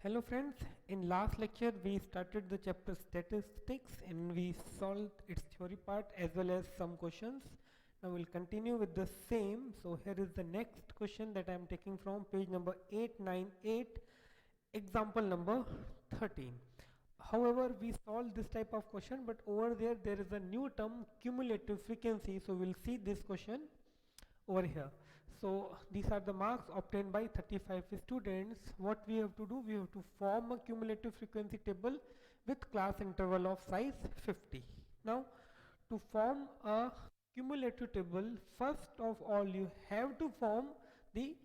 Hello friends, in last lecture we started the chapter statistics and we solved its theory part as well as some questions. Now we'll continue with the same. So here is the next question that I am taking from page number 898, example number 13. However, we solved this type of question, but over there is a new term, cumulative frequency. So we'll see this question over here. So these are the marks obtained by 35 students. What we have to do, we have to form a cumulative frequency table with class interval of size 50. Now to form a cumulative table, first of all you have to form the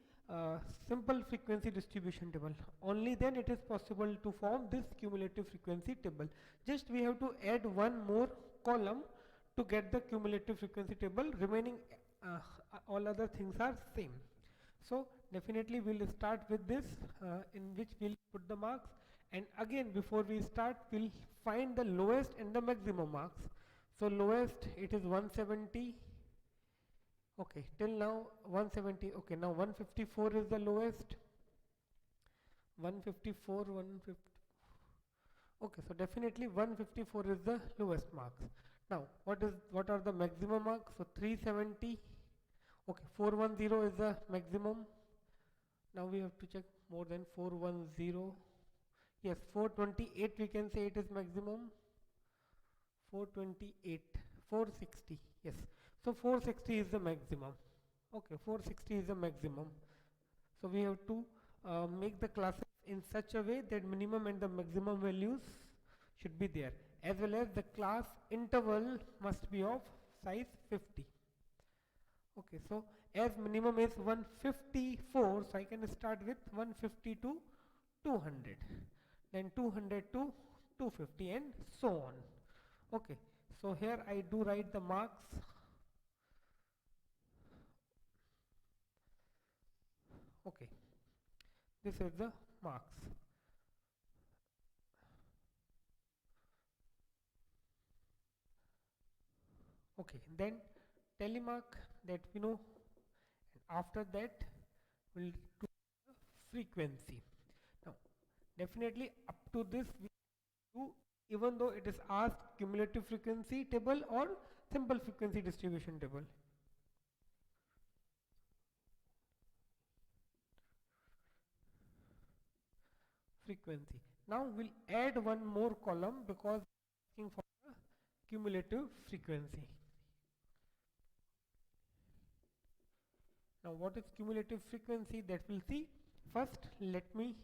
simple frequency distribution table. Only then it is possible to form this cumulative frequency table. Just we have to add one more column to get the cumulative frequency table. Remaining all other things are same. So definitely we'll start with this in which we'll put the marks, and again before we start we'll find the lowest and the maximum marks. So lowest it is 170. Okay, till now 170. Okay, now 154 is the lowest. 154, 150. Okay, so definitely 154 is the lowest marks. Now what are the maximum marks? So 370. Okay, 410 is the maximum. Now we have to check more than 410. Yes, 428 we can say it is maximum. 428, 460. Yes, so 460 is the maximum. Okay, 460 is the maximum. So we have to make the classes in such a way that minimum and the maximum values should be there, as well as the class interval must be of size 50. Okay, so as minimum is 154, so I can start with 150 to 200, then 200 to 250 and so on. Okay, so here I do write the marks. Okay, this is the marks. Okay, then telemark that we know, and after that we'll do the frequency. Now definitely up to this we do, even though it is asked cumulative frequency table or simple frequency distribution table. Frequency. Now we'll add one more column because asking for the cumulative frequency. Now what is cumulative frequency, that we'll see. First let me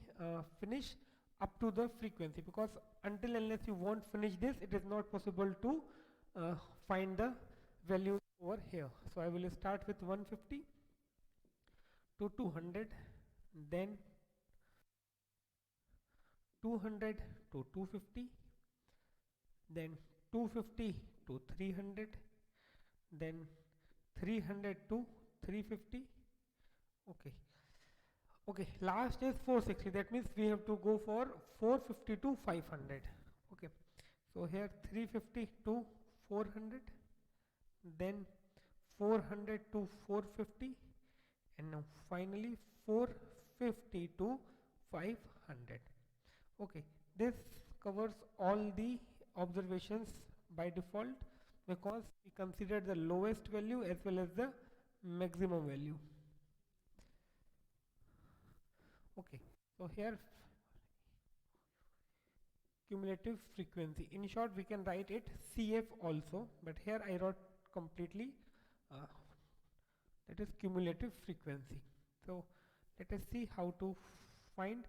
finish up to the frequency, because until unless you won't finish this it is not possible to find the value over here. So I will start with 150 to 200, then 200 to 250, then 250 to 300, then 300 to 350. Okay, okay, last is 460, that means we have to go for 450 to 500. Okay, so here 350 to 400, then 400 to 450, and now finally 450 to 500. Okay, this covers all the observations by default, because we consider the lowest value as well as the maximum value. Okay, so here cumulative frequency, in short we can write it CF also, but here I wrote completely that is cumulative frequency. So let us see how to find.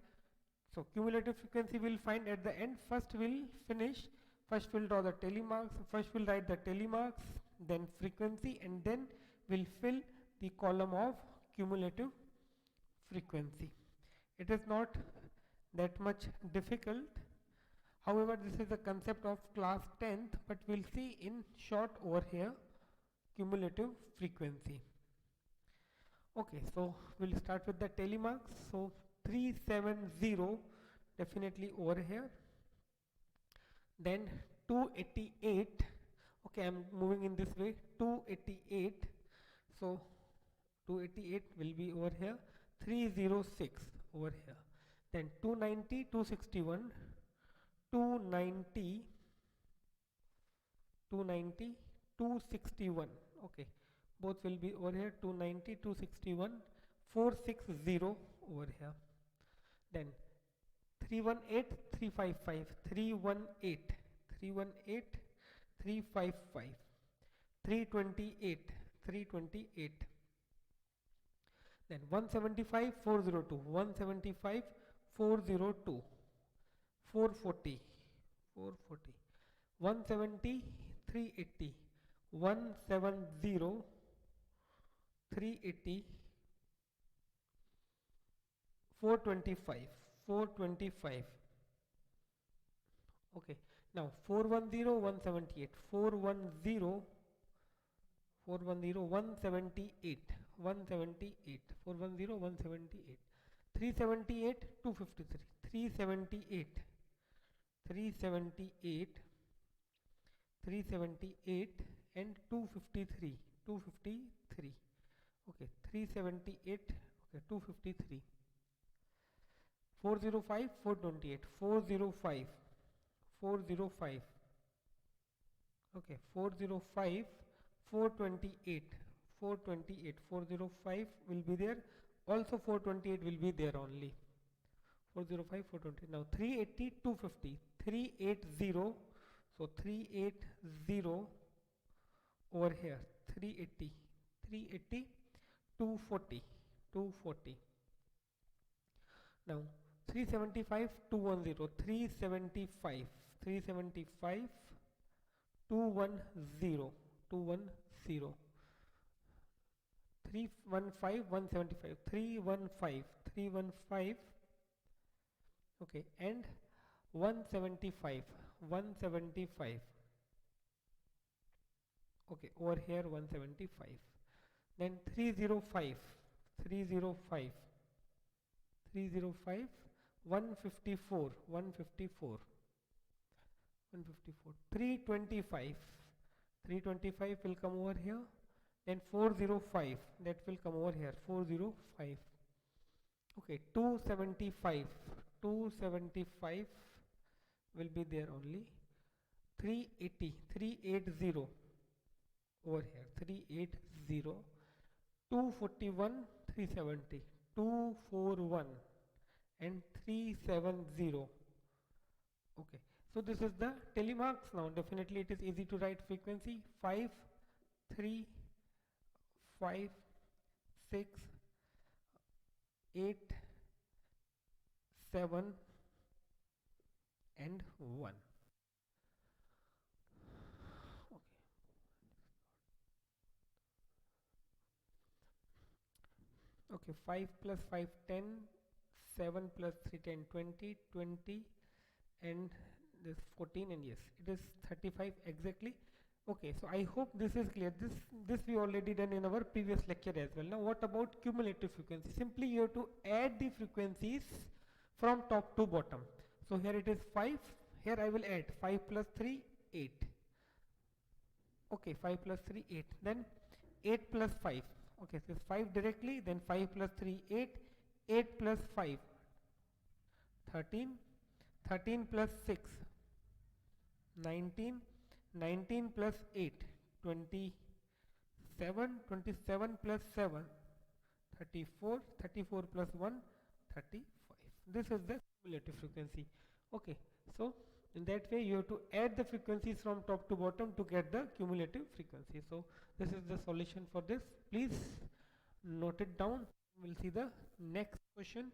So cumulative frequency we'll find at the end. First we'll finish, first we'll draw the telemarks, first we'll write the telemarks, then frequency, and then we'll fill the column of cumulative frequency. It is not that much difficult. However, this is the concept of class 10th, but we'll see in short over here cumulative frequency. Okay, so we'll start with the telemarks. So 370 definitely over here, then 288. Okay, I'm moving in this way, 288. So 288 will be over here, 306 over here, then 290, 261, 290, 290, 261. Okay, both will be over here. 290, 261, 460 over here. Then 318, 355, 318, 318, 355, 328, 328. Then 175, 402, 175, 402, 440, 440, 170, 380, 170, 380, 425, 425. Okay, now 410, 178, 410, 410, 178, 178, 410, 178, 378, 253, 378, 378, 378 and 253, 253. Okay, 378, okay, 253. 405, 428, 405, 405. Okay, 405, 428, 428, 405 will be there. Also 428 will be there only. 405, 420. Now 380, 250, 380. So 380 over here. 380, 380, 240, 240. Now 375, 210, 375, 375, 210, 210, 315, 175, 315, 315. Okay, and 175, 175. Okay, over here 175. Then 305, 305, 305, 154, 154, 154, 325, 325 will come over here. Then 405, that will come over here, 405. Okay, 275, 275 will be there only. 380, 380 over here, 380, 241, 370, 241 and 370. Okay, so this is the telemarks. Now definitely it is easy to write frequency 5, 3, 5, 6, 8, 7 and 1. Okay. Okay, 5 plus 5, 10, 7 plus 3, 10, 20, 20 and this 14, and yes, it is 35 exactly. Okay, so I hope this is clear. This we already done in our previous lecture as well. Now what about cumulative frequency? Simply you have to add the frequencies from top to bottom. So here it is 5, here I will add 5 plus 3, 8. Okay, 5 plus 3, 8. Then 8 plus 5. Okay, so 5 directly, then 5 plus 3, 8. 8 plus 5, 13. 13 plus 6, 19. 19 plus 8, 27. 27 plus 7, 34. 34 plus 1, 35. This is the cumulative frequency. Okay, so in that way you have to add the frequencies from top to bottom to get the cumulative frequency. So this is the solution for this. Please note it down. We'll see the next question.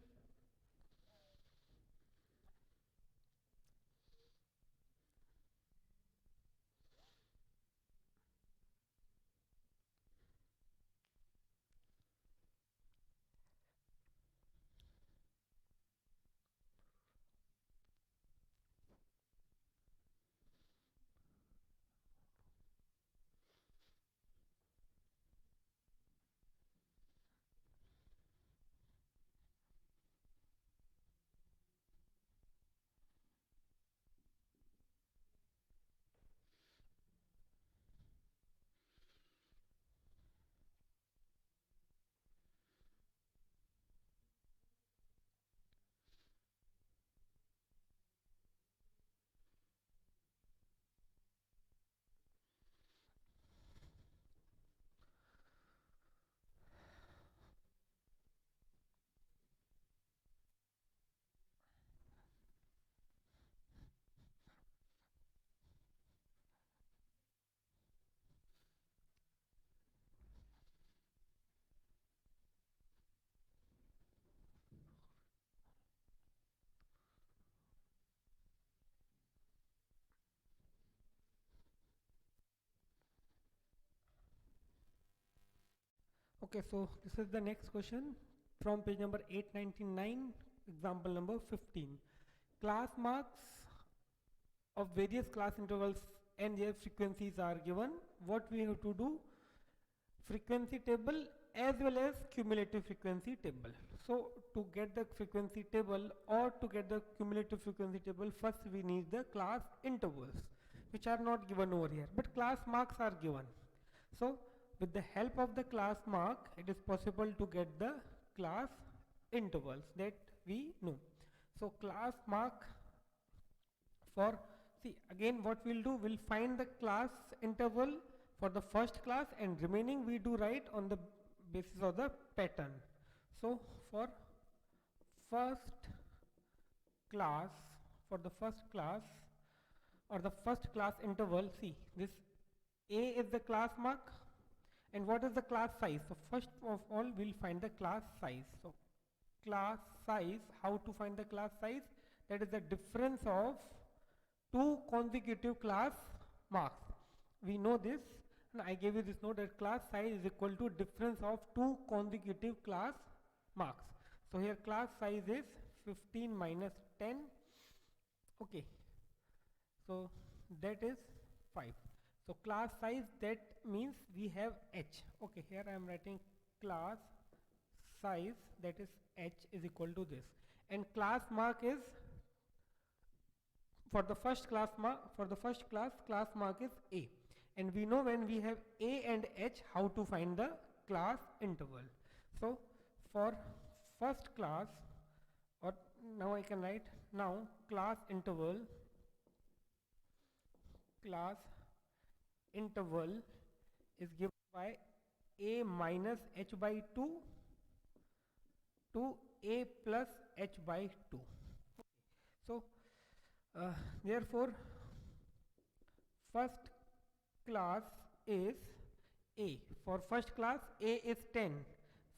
Okay, so this is the next question from page number 899, example number 15. Class marks of various class intervals and their frequencies are given. What we have to do? Frequency table as well as cumulative frequency table. So to get the frequency table or to get the cumulative frequency table, first we need the class intervals, which are not given over here, but class marks are given. So with the help of the class mark, it is possible to get the class intervals that we know. So class mark for, see again what we'll do, we'll find the class interval for the first class and remaining we do write on the basis of the pattern. So for first class, for the first class or the first class interval, see this A is the class mark and what is the class size? So first of all we'll find the class size. So class size, how to find the class size? That is the difference of two consecutive class marks. We know this, and I gave you this note that class size is equal to difference of two consecutive class marks. So here class size is 15 minus 10. Okay, so that is 5. So class size, that means we have H. Okay, here I am writing class size, that is H is equal to this, and class mark is for the first class mark, for the first class mark is A, and we know when we have A and H how to find the class interval. So for first class, or now I can write now class interval is given by A minus H by 2 to A plus H by 2. So therefore first class is A. For first class A is 10,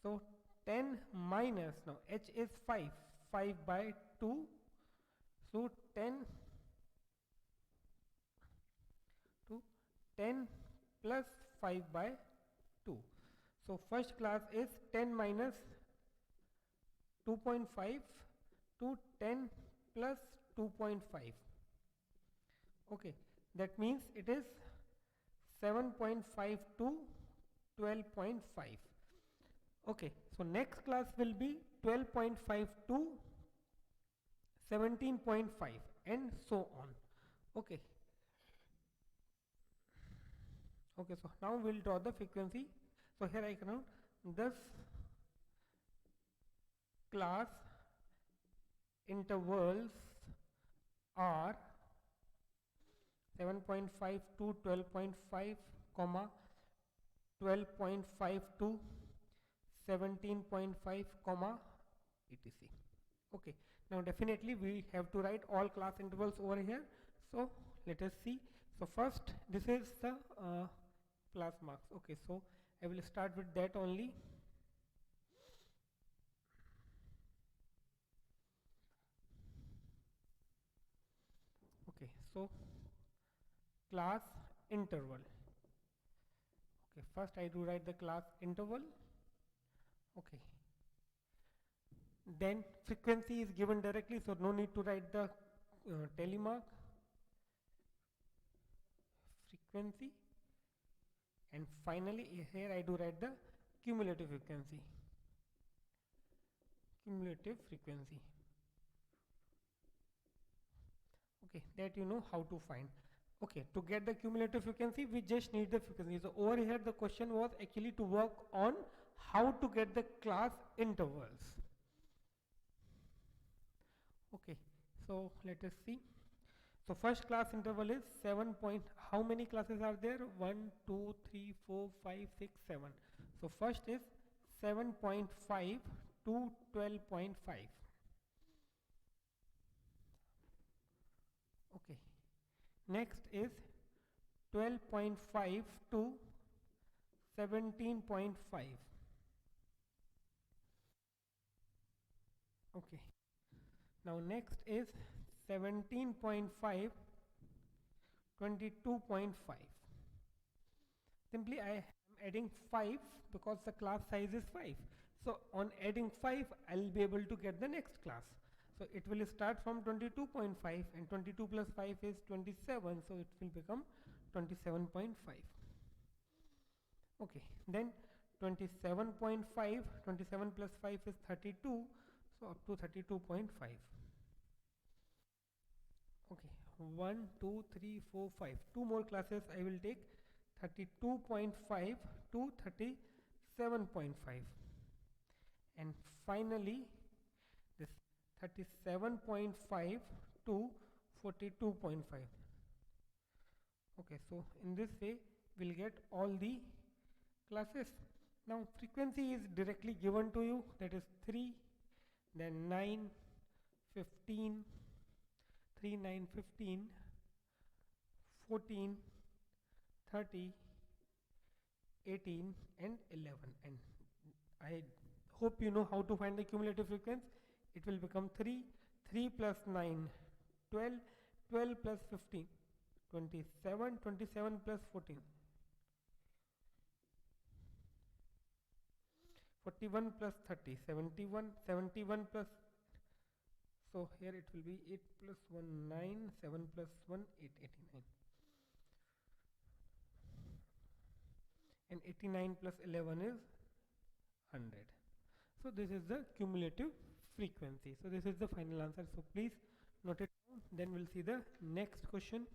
so 10 minus, now H is 5 by 2, so 10 plus 5 by 2. So first class is 10 minus 2.5 to 10 plus 2.5. Okay, that means it is 7.5 to 12.5. Okay, so next class will be 12.5 to 17.5 and so on. Okay. Okay, so now we'll draw the frequency. So here I can note this class intervals are 7.5 to 12.5, comma 12.5 to 17.5, comma etc. Okay, now definitely we have to write all class intervals over here. So let us see. So first this is the class marks. Okay, so I will start with that only. Okay, so class interval. Okay, first I do write the class interval. Okay, then frequency is given directly, so no need to write the telemark. Frequency, and finally here I do write the cumulative frequency. Okay, that you know how to find. Okay, to get the cumulative frequency we just need the frequency. So over here the question was actually to work on how to get the class intervals. Okay, so let us see. So first class interval is 7 point, how many classes are there? 1, 2, 3, 4, 5, 6, 7. So first is 7.5 to 12.5. Okay, next is 12.5 to 17.5. Okay, now next is 17.5, 22.5. Simply I am adding 5 because the class size is 5. So on adding 5, I'll be able to get the next class. So it will start from 22.5 and 22 plus 5 is 27. So it will become 27.5. Okay, then 27.5, 27 plus 5 is 32. So up to 32.5. Okay, 1, 2, 3, 4, 5. Two more classes I will take, 32.5 to 37.5. And finally, this 37.5 to 42.5. Okay, so in this way, we'll get all the classes. Now, frequency is directly given to you, that is 3, then 9, 15, 3, 9, 15, 14, 30, 18 and 11. And I hope you know how to find the cumulative frequency. It will become 3, 3 plus 9, 12, 12 plus 15, 27, 27 plus 14, 41 plus 30, 71, 71 plus, so here it will be 8 plus 1, 9, 7 plus 1, 8, 89. And 89 plus 11 is 100. So this is the cumulative frequency. So this is the final answer. So please note it down. Then we'll see the next question.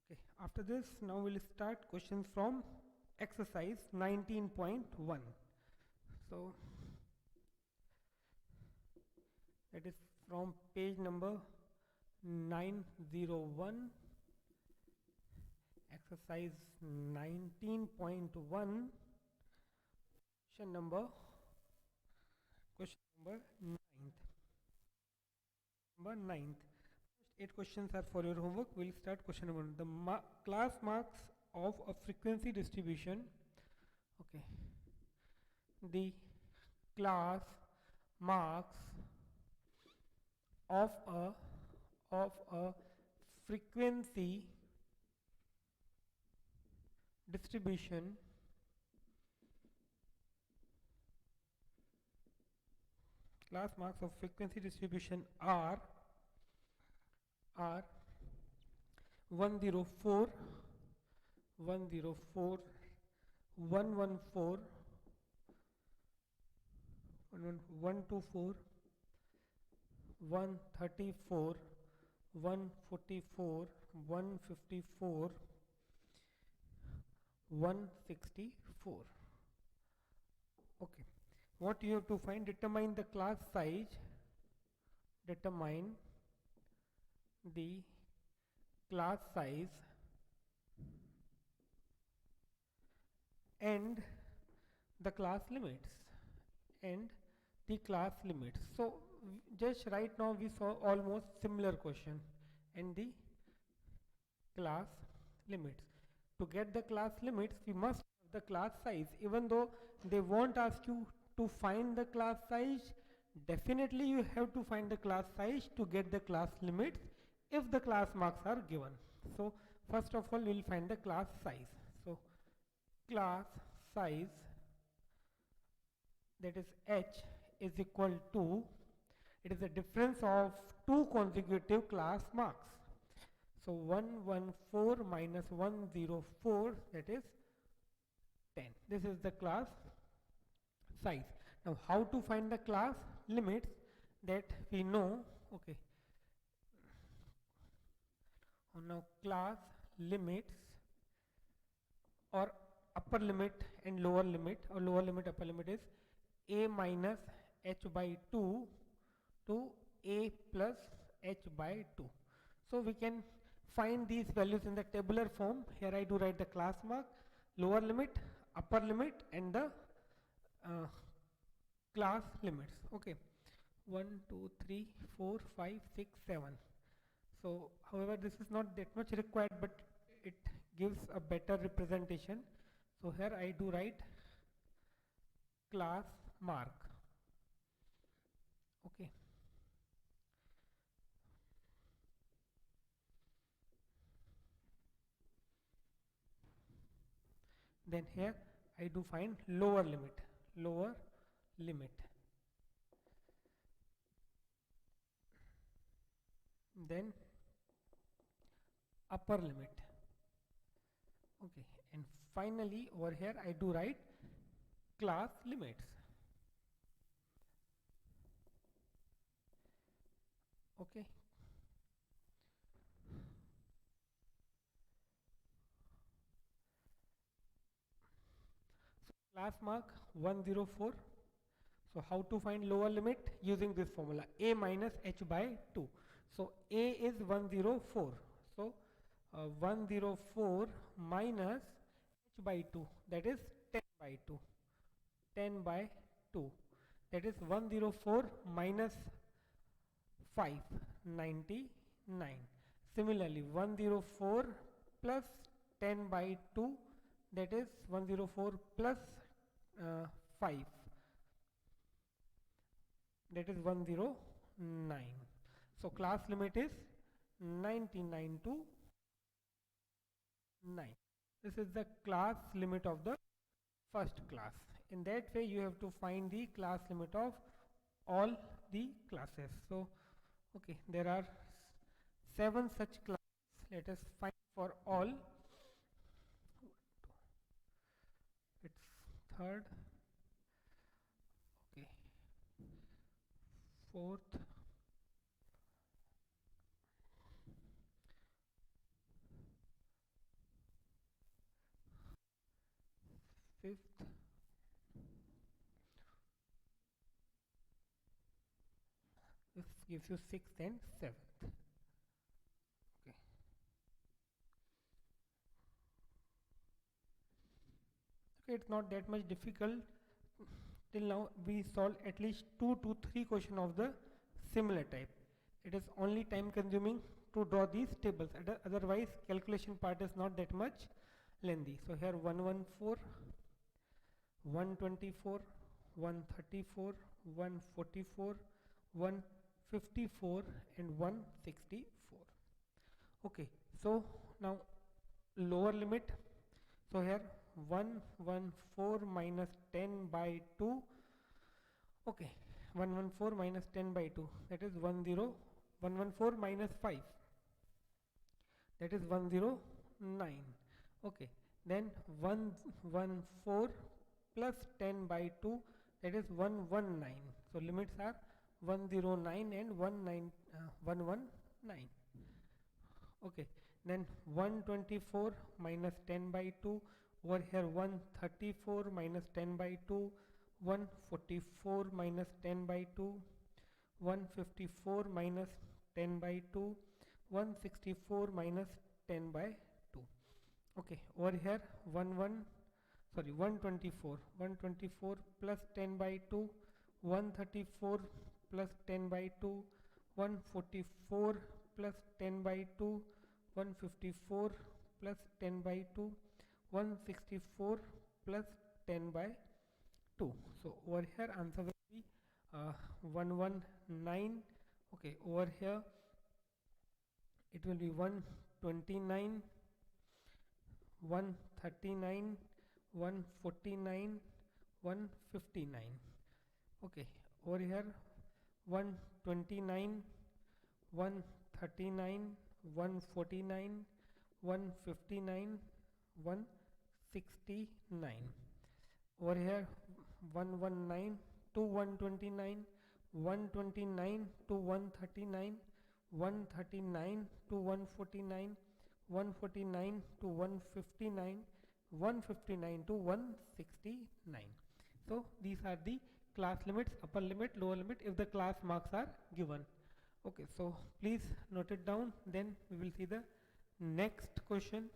Okay, after this, now we'll start questions from exercise 19.1. So that is from page number 901, exercise 19.1, question number 9th. 8 questions are for your homework. We'll start question number 1. The class marks of a frequency distribution. Okay. The class marks of a frequency distribution class marks of frequency distribution are 104, 104, 114, 124, 134, 144, 154, 164. Okay, what you have to find? Determine the class size, determine the class size and the class limits, and the class limits. So just right now we saw almost similar question and the class limits. To get the class limits, we must have the class size. Even though they won't ask you to find the class size, definitely you have to find the class size to get the class limits if the class marks are given. So first of all, we'll find the class size. So class size, that is h, is equal to, it is the difference of two consecutive class marks. So 114 minus 104, that is 10. This is the class size. Now how to find the class limits, that we know. Okay, now class limits, or upper limit and lower limit, or lower limit upper limit, is a minus h by 2 to a plus h by 2. So we can find these values in the tabular form. Here I do write the class mark, lower limit, upper limit, and the class limits. Okay, 1 2 3 4 5 6 7. So however, this is not that much required, but it gives a better representation. So here I do write class mark. Okay, then here I do find lower limit, lower limit, then upper limit. Okay, and finally over here I do write class limits. Okay, so class mark 104. So how to find lower limit? Using this formula, a minus h by 2. So a is 104. So 104 minus h by 2, that is 10 by 2. 10 by 2, that is 104 minus 5, 99. Similarly, 104 plus 10 by 2, that is 104 plus 5, that is 109. So class limit is 99 to 9. This is the class limit of the first class. In that way you have to find the class limit of all the classes. So okay, there are 7 such classes. Let us find for all. It's third, okay, fourth, fifth, this gives you 6th and 7th. Okay, it's not that much difficult. Till now we solved at least 2 to 3 questions of the similar type. It is only time consuming to draw these tables. Otherwise calculation part is not that much lengthy. So here 114, 124, 134, 144, 154 and 164. Okay, so now lower limit. So here 114 minus 10 by 2. Okay, 114 minus 10 by 2, that is 114 minus 5, that is 109. Okay, then 114 plus 10 by 2, that is 119. So limits are 109 and 119. Okay, then 124 minus 10 by 2, over here 134 minus 10 by 2, 144 minus 10 by 2, 154 minus 10 by 2, 164 minus 10 by 2. Okay, over here 124 plus 10 by 2, 134 plus 10 by 2, 144 plus 10 by 2, 154 plus 10 by 2, 164 plus 10 by 2. So over here answer will be 119. Okay, over here it will be 129, 139, 149, 159. Okay, over here 129, 139, 149, 159, 169. Over here 119 to 129, 129 to 139, 139 to 149, 149 to 159, 159 to 169. So these are the class limits, upper limit, lower limit, if the class marks are given. Okay, so please note it down, then we will see the next question.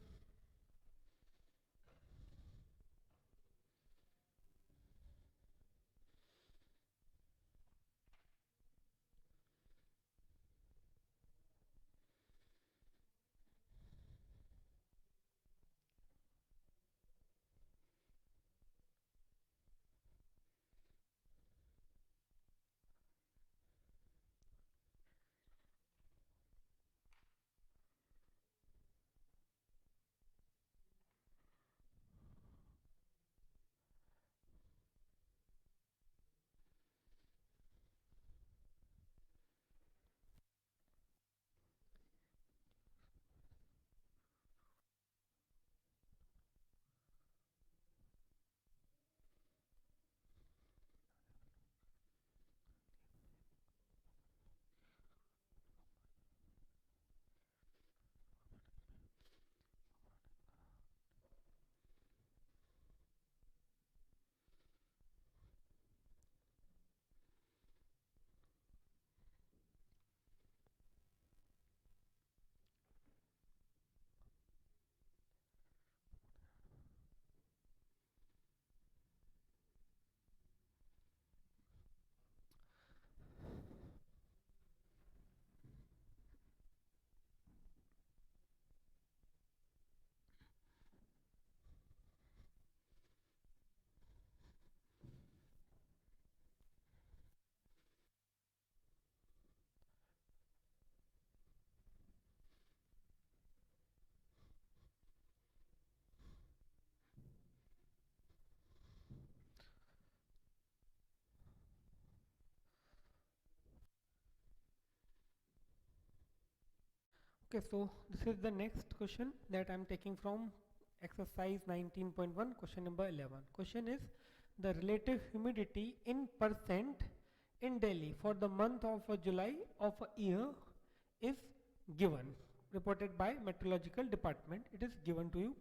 Okay, so this is the next question that I am taking from exercise 19.1, question number 11. Question is the relative humidity in percent in Delhi for the month of July of a year is given, reported by meteorological department. It is given to you.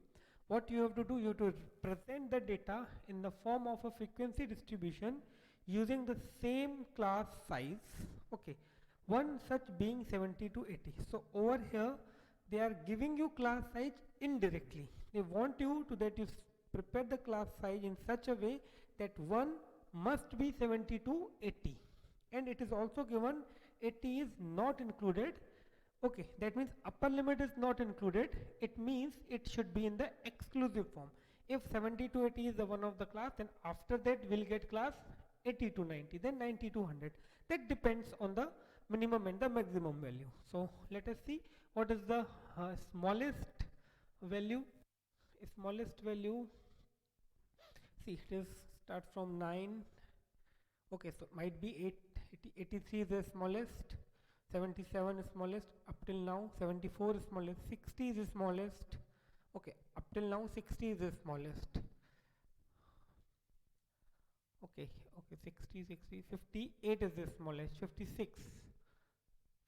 What you have to do, you have to present the data in the form of a frequency distribution using the same class size. Okay, one such being 70 to 80. So over here they are giving you class size indirectly. They want you to that you prepare the class size in such a way that one must be 70 to 80, and it is also given 80 is not included. Okay, that means upper limit is not included. It means it should be in the exclusive form. If 70 to 80 is the one of the class, then after that we'll get class 80 to 90, then 90 to 100. That depends on the minimum and the maximum value. So let us see what is the smallest value. Smallest value, see, it is start from 9. Okay, so might be 83 is the smallest, 77 is smallest up till now, 74 is smallest, 60 is the smallest. Okay, up till now 60 is the smallest. Okay, okay, 60, 60, 58 is the smallest, 56,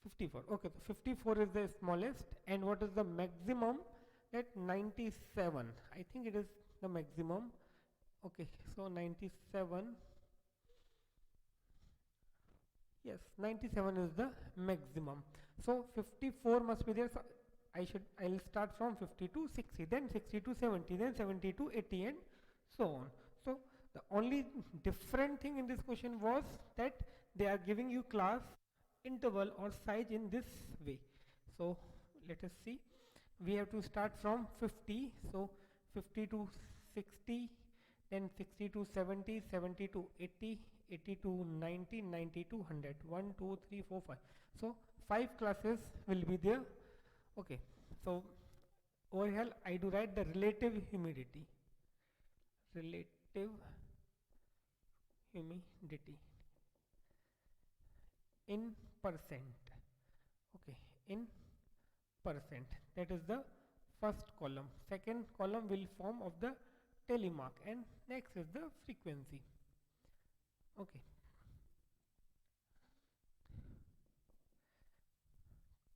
54. Okay, so 54 is the smallest, and what is the maximum? At 97. I think it is the maximum. Okay, so 97. Yes, 97 is the maximum. So 54 must be there. So I'll start from 50 to 60, then 60 to 70, then 70 to 80, and so on. So the only different thing in this question was that they are giving you class interval or size in this way. So let us see. We have to start from 50. So 50 to 60, then 60 to 70, 70 to 80, 80 to 90, 90 to 100. 1, 2, 3, 4, 5. So 5 classes will be there. Okay. So over here I do write the relative humidity. Relative humidity in percent. Okay, in percent. That is the first column. Second column will form of the telemark, and next is the frequency. Okay,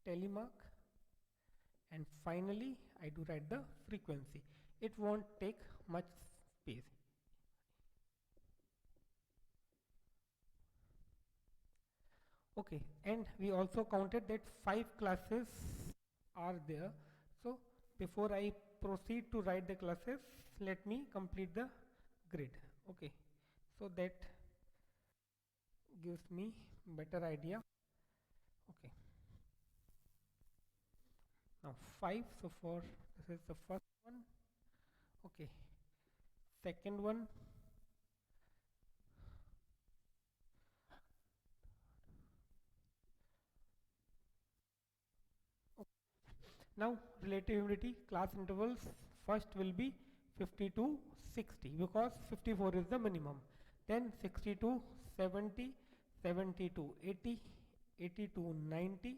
telemark, and finally I do write the frequency. It won't take much space. Okay, and we also counted that 5 classes are there. So before I proceed to write the classes, let me complete the grid. Okay, so that gives me better idea. Okay, now 5. So for this is the first one. Okay, second one. Now relative humidity class intervals, first will be 50 to 60 because 54 is the minimum. Then 60 to 70, 70 to 80, 80 to 90,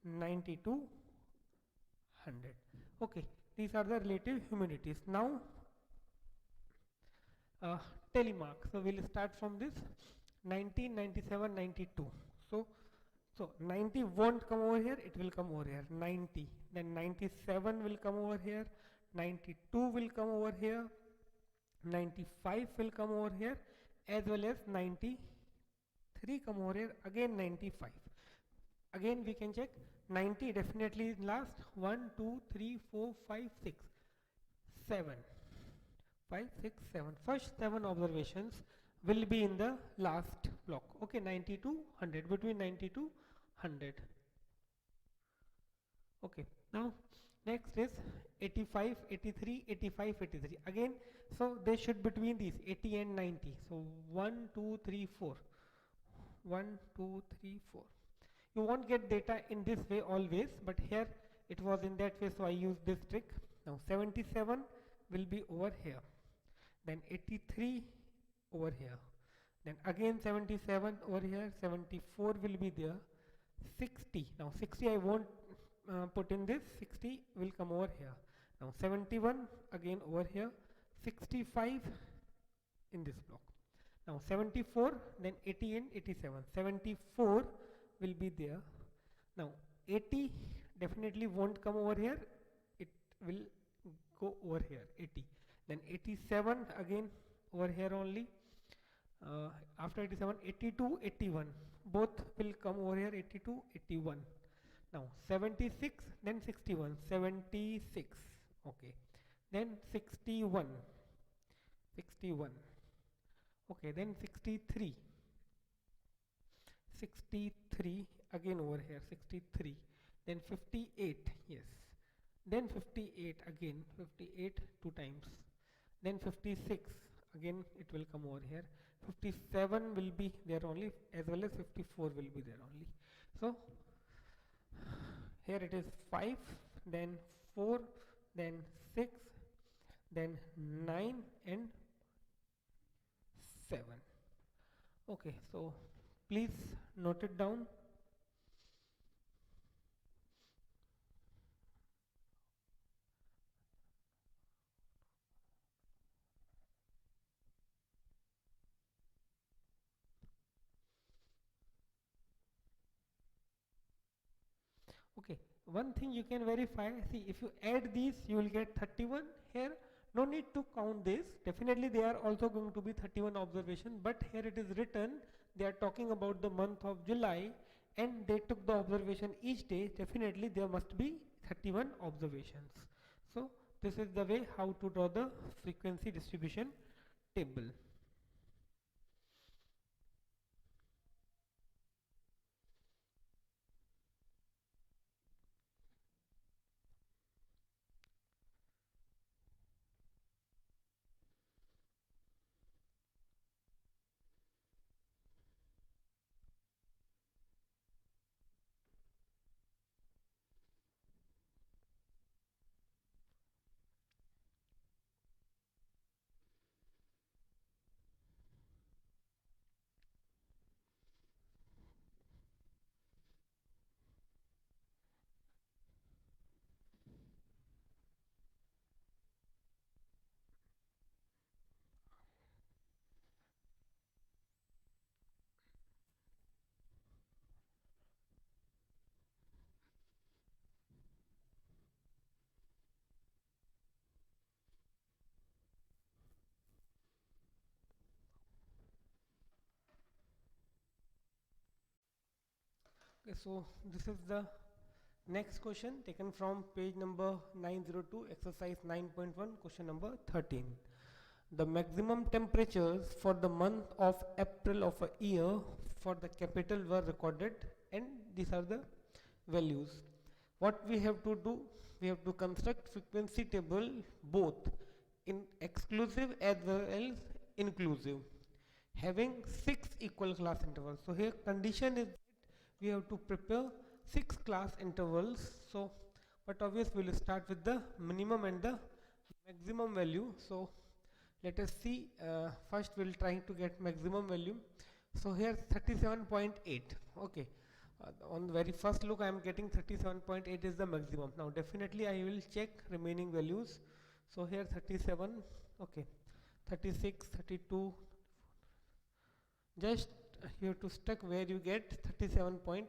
90 to 100. Okay, these are the relative humidities. Now telemark. So we'll start from this 90, 97, 92. So so 90 won't come over here, it will come over here. 90, then 97 will come over here, 92 will come over here, 95 will come over here, as well as 93 come over here, again 95. Again we can check 90 definitely last. 1, 2, 3, 4, 5, 6, 7. 5, 6, 7. First 7 observations will be in the last block. Okay, 90 to 100, between 90 to 100. Okay, now next is 85, 83, 85, 83. Again, so they should between these 80 and 90. So 1, 2, 3, 4. 1, 2, 3, 4. You won't get data in this way always, but here it was in that way, so I used this trick. Now 77 will be over here, then 83 over here, then again 77 over here, 74 will be there, 60. Now 60 I won't put in this, 60 will come over here. Now 71 again over here, 65 in this block. Now 74, then 80 and 87. 74 will be there. Now 80 definitely won't come over here, it will go over here, 80. Then 87 again over here only. After 87, 82, 81, both will come over here, 82, 81. Now 76, then 61, 76. Okay, then 61, 61. Okay, then 63, 63 again over here, 63. Then 58, yes. Then 58 again, 58 two times. Then 56 again it will come over here. 57 will be there only, as well as 54 will be there only. So here it is 5, then 4, then 6, then 9 and 7. Okay, so please note it down. one thing you can verify, see if you add these you will get 31 here. No need to count this, definitely they are also going to be 31 observation, but here it is written they are talking about the month of July and they took the observation each day, definitely there must be 31 observations. So this is the way how to draw the frequency distribution table. Okay, so this is the next question taken from page number 902, exercise 9.1, question number 13. The maximum temperatures for the month of April of a year for the capital were recorded, and these are the values. What we have to do, we have to construct frequency table both in exclusive as well as inclusive, having 6 equal class intervals. So here condition is we have to prepare 6 class intervals. So but obviously we will start with the minimum and the maximum value. So let us see, first we will try to get maximum value. So here 37.8, okay, on the very first look I am getting 37.8 is the maximum. Now definitely I will check remaining values. So here 37, okay, 36, 32, just you have to stuck where you get 37 point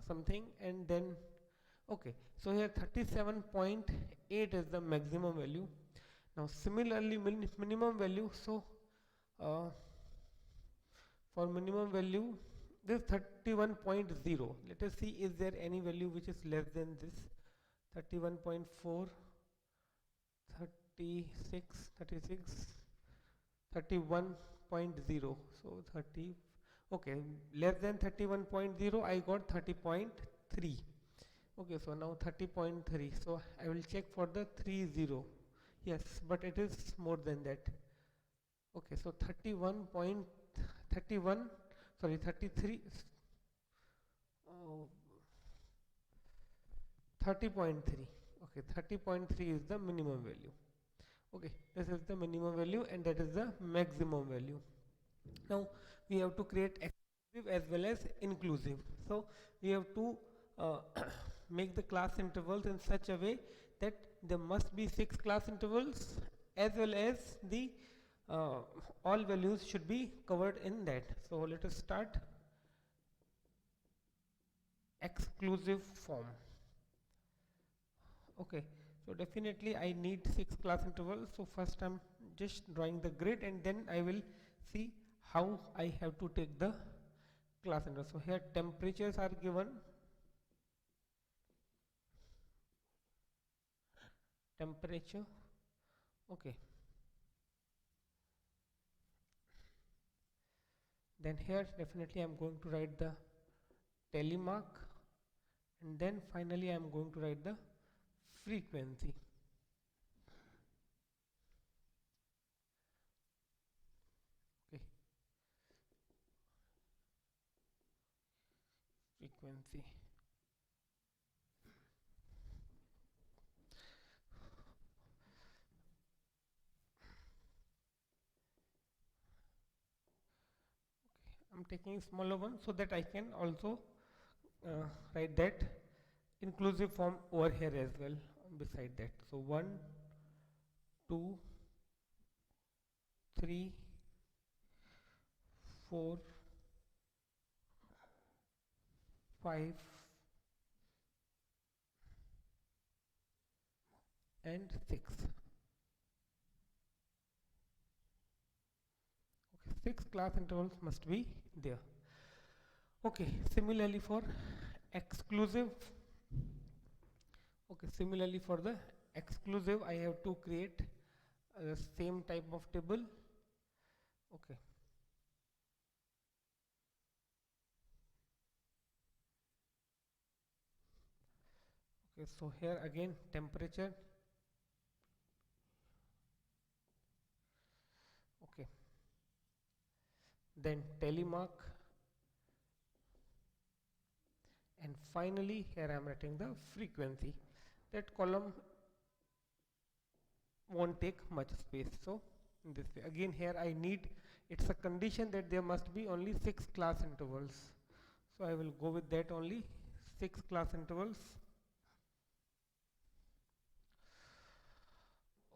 something, and then okay, so here 37.8 is the maximum value. Now similarly minimum value, so for minimum value this 31.0, let us see is there any value which is less than this 31.4, 36, 36, 31.0, so 30, okay, less than 31.0 I got 30.3. Okay, so now 30.3, so I will check for the 30, yes, but it is more than that. Okay, so 31.31, sorry, 33, oh, 30.3, okay, 30.3 is the minimum value. Okay, this is the minimum value and that is the maximum value. Now we have to create exclusive as well as inclusive. So we have to make the class intervals in such a way that there must be 6 class intervals as well as the all values should be covered in that. So let us start exclusive form. Okay, so definitely I need 6 class intervals. So first I'm just drawing the grid and then I will see how I have to take the class interval. So here temperatures are given, temperature, okay, then here definitely I'm going to write the telemark, and then finally I'm going to write the frequency. Okay, frequency. I'm taking smaller one so that I can also write that inclusive form over here as well beside that. So 1, 2, 3, 4, 5, and 6. Okay, 6 class intervals must be there. Okay, similarly for exclusive. Okay, similarly for the exclusive, I have to create the same type of table. Okay. Okay, so here again temperature. Okay. Then telemark, and finally here I am writing the frequency. That column won't take much space. So in this way, again here I need, it's a condition that there must be only 6 class intervals. So I will go with that only, 6 class intervals.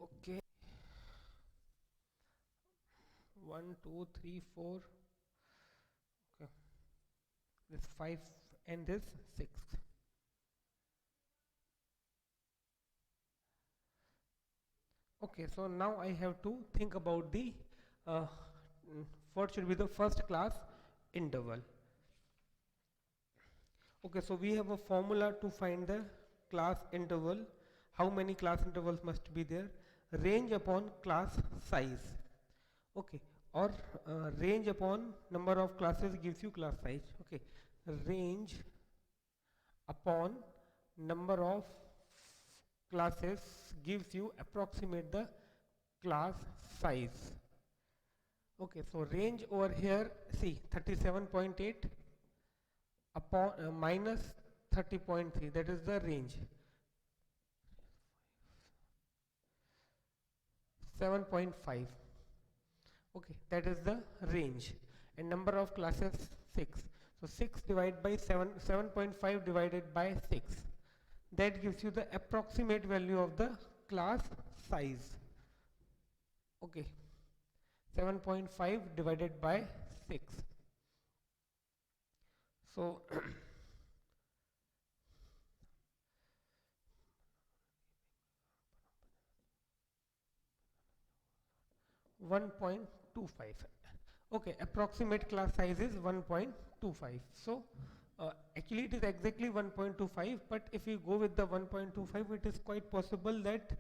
Okay, 1 2 3 4. Okay, this 5 and this 6. Okay, so now I have to think about the uh, what should be the first class interval. Okay, so we have a formula to find the class interval. How many class intervals must be there? Range upon class size. Okay, or range upon number of classes gives you class size. Okay, range upon number of classes gives you approximate the class size. Okay, so range over here, see 37.8 upon minus 30.3, that is the range. 7.5. Okay, that is the range, and number of classes 6. So 6 divided by 7, 7.5 divided by 6, that gives you the approximate value of the class size. Okay, 7.5 divided by 6. So 1.25. Okay, approximate class size is 1.25. So actually it is exactly 1.25, but if we go with the 1.25, it is quite possible that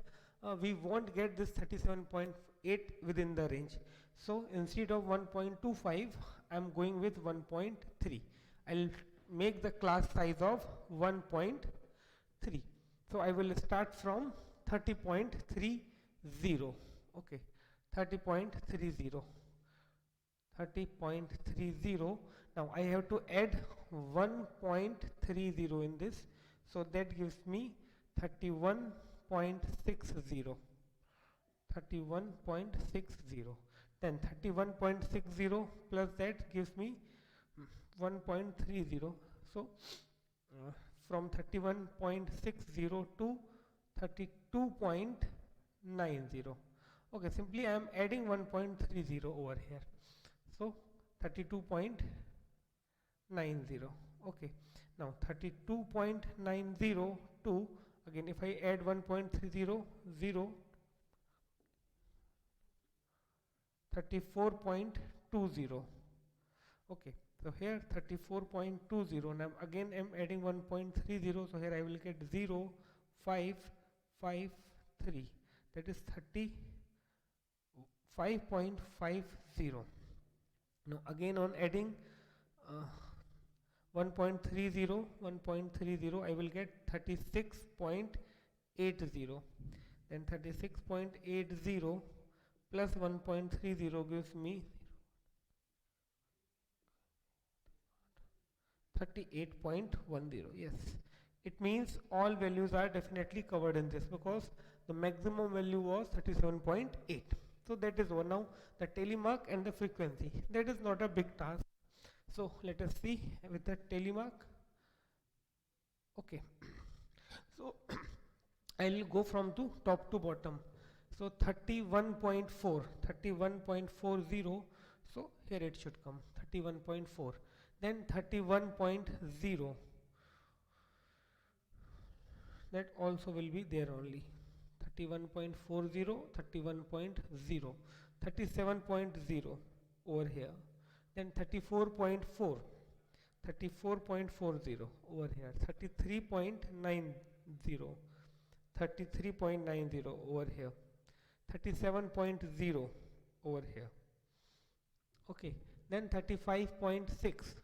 we won't get this 37.8 within the range. So instead of 1.25, I am going with 1.3. I'll make the class size of 1.3. So I will start from 30.30. Okay, 30.30. 30.30. Now I have to add 1.30 in this, so that gives me 31.60. 31.60. Then 31.60 plus that gives me 1.30. So from 31.60 to 32.90. Okay, simply I am adding 1.30 over here. So 32.90. Okay, now 32.90 to, again if I add 1.30, 34.20. Okay, so here 34.20. Now again I am adding 1.30, so here I will get 0 5 5 3, that is 35.50. Now again on adding 1.30, I will get 36.80. Then 36.80 plus 1.30 gives me 38.10. Yes, it means all values are definitely covered in this, because the maximum value was 37.8. So that is one. Now the telemark and the frequency, that is not a big task. So let us see with the telemark. Okay, so I will go from to top to bottom. So 31.40. So here it should come 31.4. Then 31.0. That also will be there only. 31.40, 31.0, 37.0 over here. Then 34.4, 34.40 over here, 33.90, 33.90 over here, 37.0 over here. Okay, then 35.6,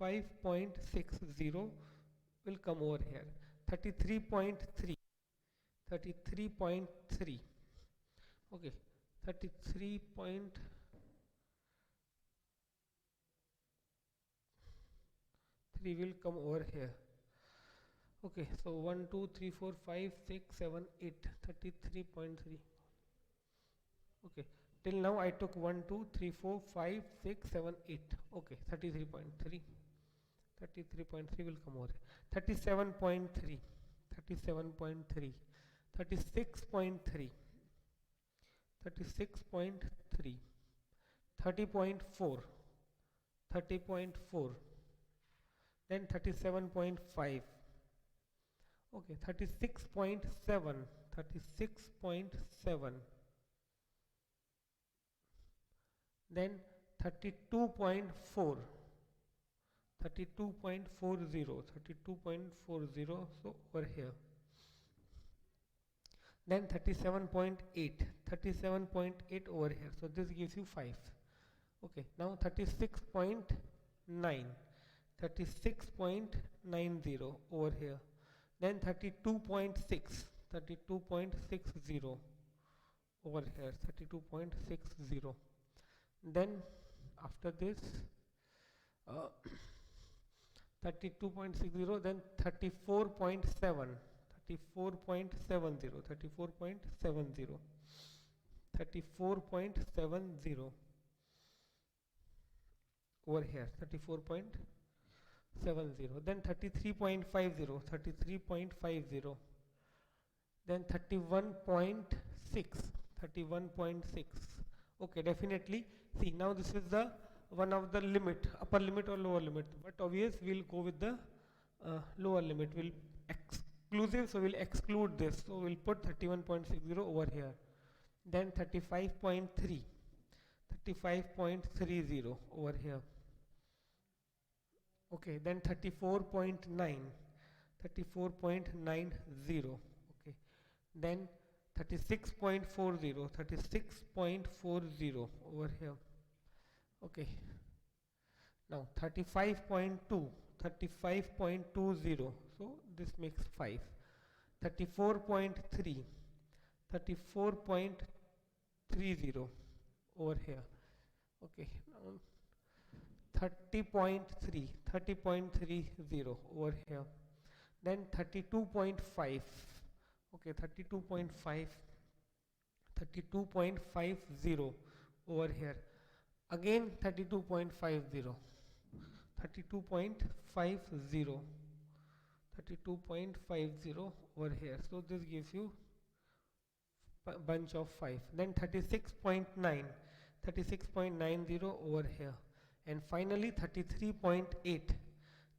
35.60 will come over here, 33.3, 33.3. Okay, 33.3 will come over here. Okay, so 1 2 3 4 5 6 7 8, 33.3. Okay, till now I took 1 2 3 4 5 6 7 8. Okay, 33.3, 33.3 will come over here. 37.3, 37.3, 36.3, 36.3, 30.4, 30.4, then 37.5. Okay, 36.7, 36.7, then 32.4, 32.40, 32.40, so over here. Then 37.8, 37.8 over here, so this gives you 5. Okay, now 36.9, 36.90 over here. Then 32.6, 32.60 over here, 32.60. Then after this 32.60, then 34.7, 34.70, 34.70, 34.70 over here, 34.70, then 33.50, 33.50, then 31.6, 31.6. Okay, definitely. See, now this is the one of the limit, upper limit or lower limit, but obvious we'll go with the lower limit. We'll exclusive, so we'll exclude this, so we'll put 31.60 over here. Then 35.3, 35.30 over here. Okay, then 34.9, 34.90. Okay, then 36.40, 36.40 over here. Okay, now 35.2, 35.20, so this makes 5. 34.3, 34.30 over here. Okay, now 30.3, 30.30 over here. Then 32.5. Okay, 32.5, 32.50 over here. Again 32.50, 32.50, 32.50 over here. So this gives you bunch of 5. Then 36.9, 36.90 over here. And finally 33.8,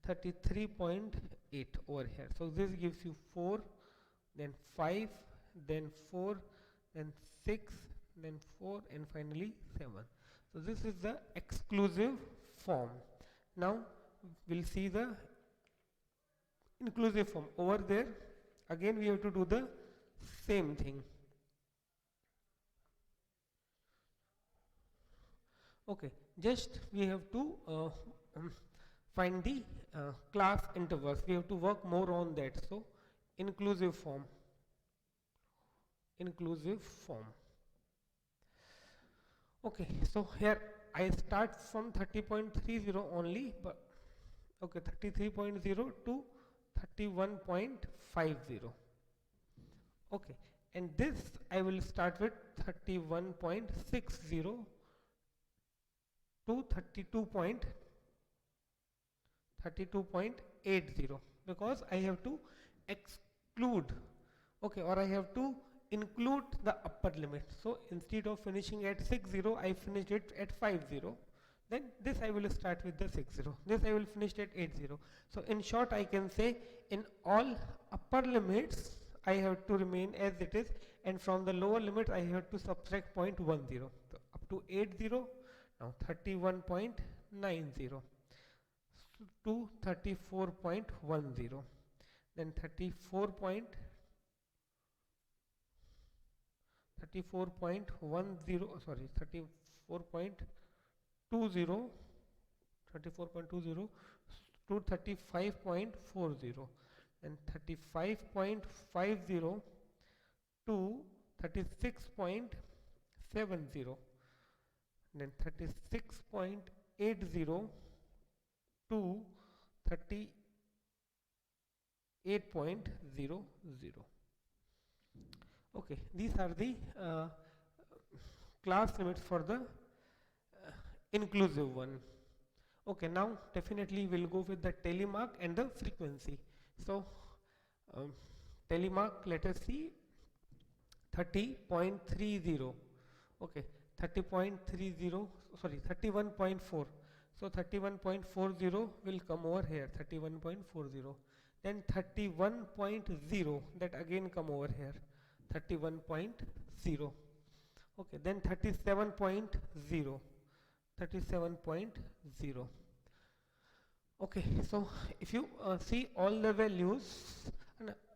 33.8 over here. So this gives you 4, then 5, then 4, then 6, then 4, and finally 7. So this is the exclusive form. Now we'll see the inclusive form. Over there again we have to do the same thing. Okay, just we have to find the class intervals. We have to work more on that. So inclusive form, inclusive form. Okay, so here I start from 30.30 only, but okay, 33.0 to 31.50. Okay, and this I will start with 31.60 to 32.80, because I have to exclude, okay, or I have to include the upper limit. So instead of finishing at 60, I finished it at 50. Then this I will start with the 60. This I will finish at 80. So in short, I can say in all upper limits, I have to remain as it is, and from the lower limit I have to subtract 0.10. So up to 80, now 31.90 to 34.10, then 34.10, sorry, 34.20, 34.20 to 35.40, and 35.50 to 36.70, then 36.80 to 38.00. Okay, these are the class limits for the inclusive one. Okay, now definitely we'll go with the telemark and the frequency. So telemark, let us see, 30.30. Okay, 30.30, sorry, 31.4. So 31.40 will come over here, 31.40. Then 31.0, that again come over here, 31.0. Okay, then 37.0, 37.0. Okay, so if you see all the values,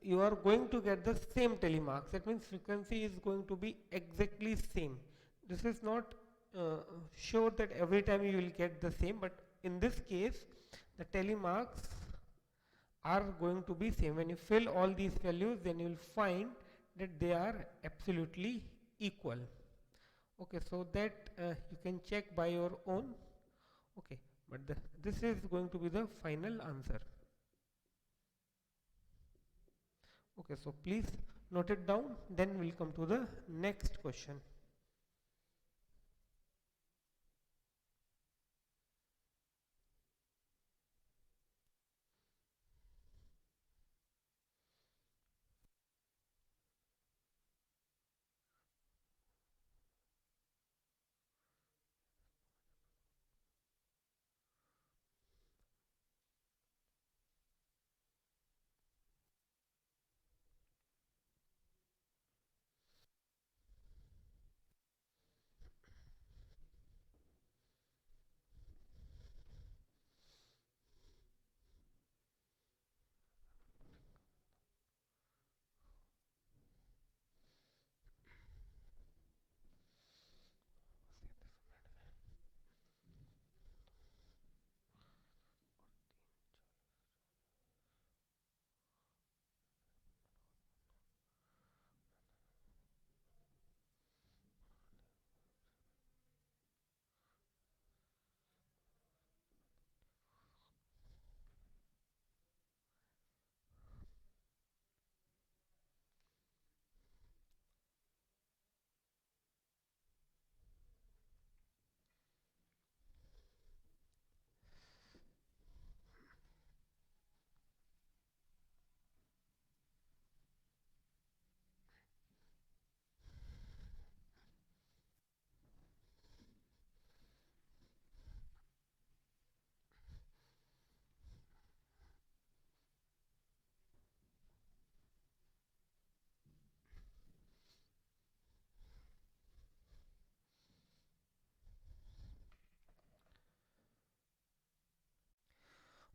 you are going to get the same telemarks. That means frequency is going to be exactly same. This is not sure that every time you will get the same, but in this case the telemarks are going to be same. When you fill all these values, then you will find that they are absolutely equal. Okay, so that you can check by your own. Okay, but this is going to be the final answer. Okay, so please note it down, then we'll come to the next question.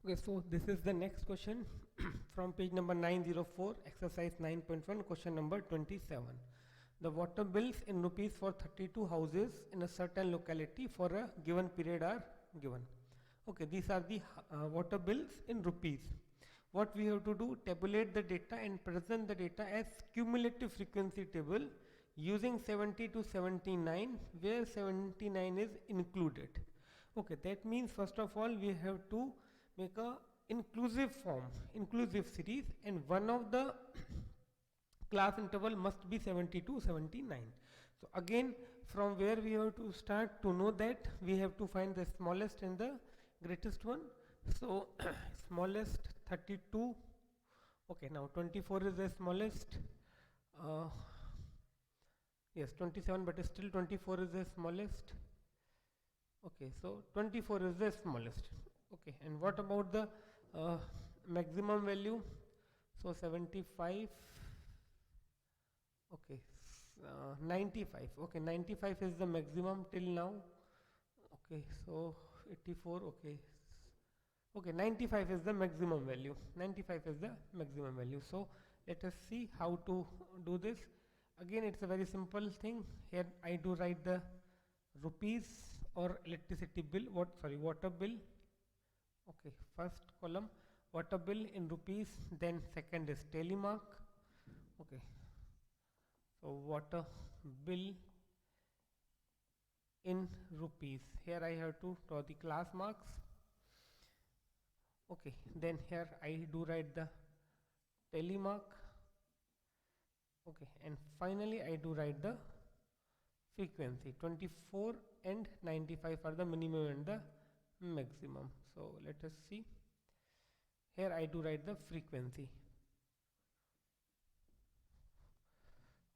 Okay, so this is the next question from page number 904, exercise 9.1, question number 27. The water bills in rupees for 32 houses in a certain locality for a given period are given. Okay, these are the water bills in rupees. What we have to do, tabulate the data and present the data as cumulative frequency table using 70 to 79, where 79 is included. Okay, that means first of all we have to make a inclusive form, inclusive series, and one of the class interval must be 70 to 79. So again, from where we have to start to know that, we have to find the smallest and the greatest one. So smallest 32. Okay, now 24 is the smallest. Yes, 27, but still 24 is the smallest. Okay, so 24 is the smallest. Okay, and what about the maximum value? So 75, Okay, 95. Okay, 95 is the maximum till now. Okay, so 84. Okay, okay, 95 is the maximum value. 95 is the maximum value. So let us see how to do this. Again, it's a very simple thing. Here I do write the rupees or electricity bill. Water bill. Okay, first column water bill in rupees. Then second is telemark. Okay, so water bill in rupees. Here I have to draw the class marks. Okay, then here I do write the telemark. Okay, and finally I do write the frequency. 24 and 95 are the minimum and the maximum. So let us see. Here I do write the frequency.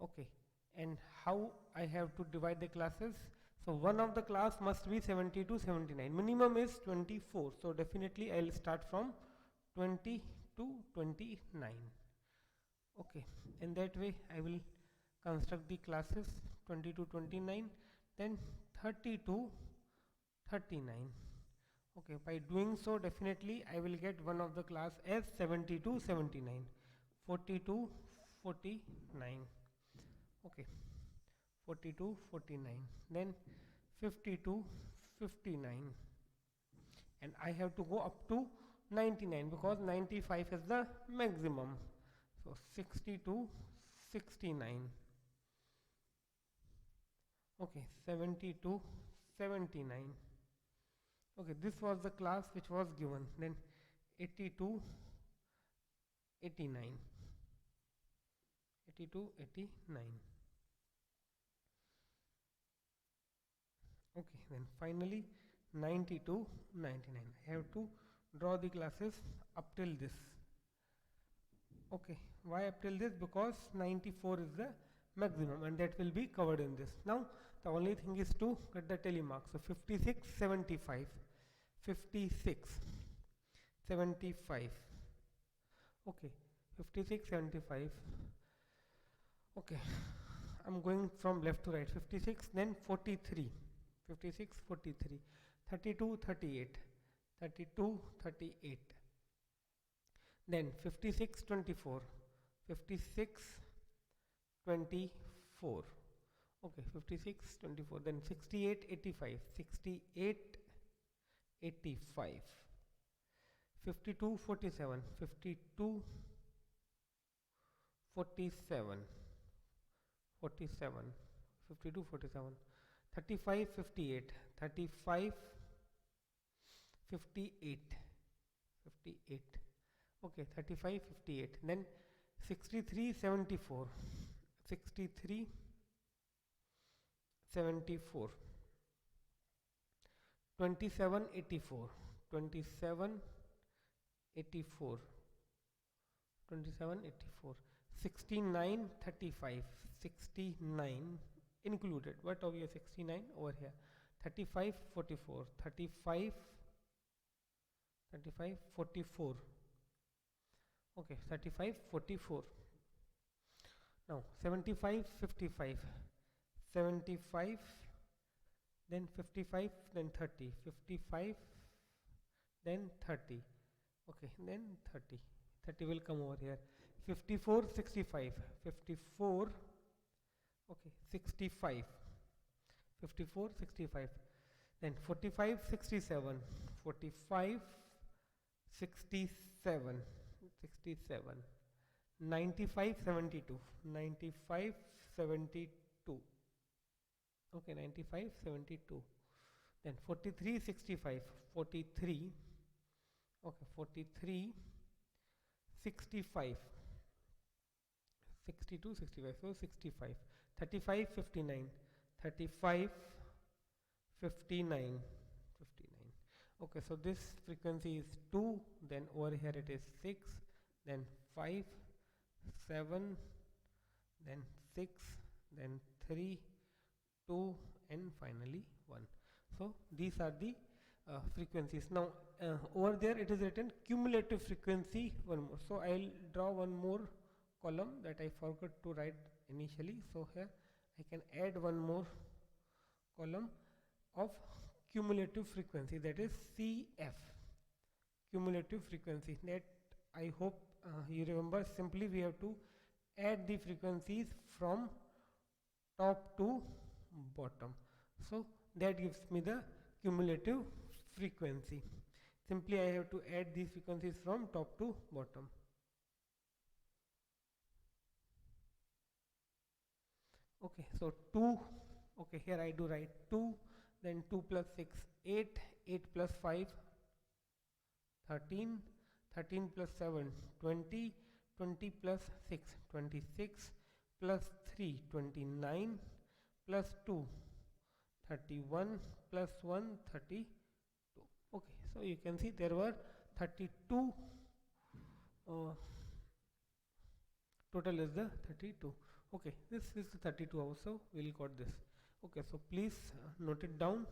Okay, and how I have to divide the classes? So one of the class must be 70 to 79. Minimum is 24. So definitely I will start from 20 to 29. Okay, in that way I will construct the classes 20 to 29, then 30 to 39. Okay, by doing so definitely I will get one of the class as 70 to 79, 40 to 49. Okay, 40 to 49, then 50 to 59, and I have to go up to 99 because 95 is the maximum. So 60 to 69. Okay, 70 to 79. Okay, this was the class which was given. Then 80 to 89. 80 to 89. Okay, then finally 90 to 99. I have to draw the classes up till this. Okay, why up till this? Because 94 is the maximum and that will be covered in this. Now the only thing is to get the telemark. So 56, 75, 56, 75. Okay, 56, 75. Okay, I'm going from left to right. 56, then 43, 56, 43, 32, 38, 32, 38. Then 56, 24, 56, 24. Okay, 56, 24. Then 68, 85, 68, 85. 52, 47, 52, 47, 47, 52, 47. 35, 58, 35, 58, 58. Okay, 35, 58. Then 63, 74, 63, 74. 27, 84, 27, 84, 27, 84. 69, 35, 69 included, but over here 69 over here. 35, 44, 35, 35, 44. Okay, 35, 44. Now 75, 55, 75, then 55, then 30, 55, then 30. Okay, then 30. 30 will come over here. 54, 65, 54. Okay, 65, 54, 65. Then 45, 67, 45, 67, 67. 95, 72, 95, 72. Okay, 95, 72. Then 43, 65, 43. Okay, 43, 65, 62, 65. So 65. 35, 59, 35, 59, 59. Okay, so this frequency is 2, then over here it is 6, then 5, 7, then 6, then 3, 2, and finally 1. So these are the frequencies. Now over there it is written cumulative frequency one more. So I'll draw one more column that I forgot to write initially. So here I can add one more column of cumulative frequency, that is CF, cumulative frequency. That I hope you remember. Simply we have to add the frequencies from top to bottom. So that gives me the cumulative frequency. Simply I have to add these frequencies from top to bottom. Okay, so 2, okay, here I do write 2, then 2 plus 6, 8, 8 plus 5, 13, 13 plus 7, 20, 20 plus 6, 26, plus 3, 29, plus 2, 31, plus 1, 32. Okay, so you can see there were 32, total is the 32. Okay, this is the 32 also, we'll got this. Okay, so please note it down.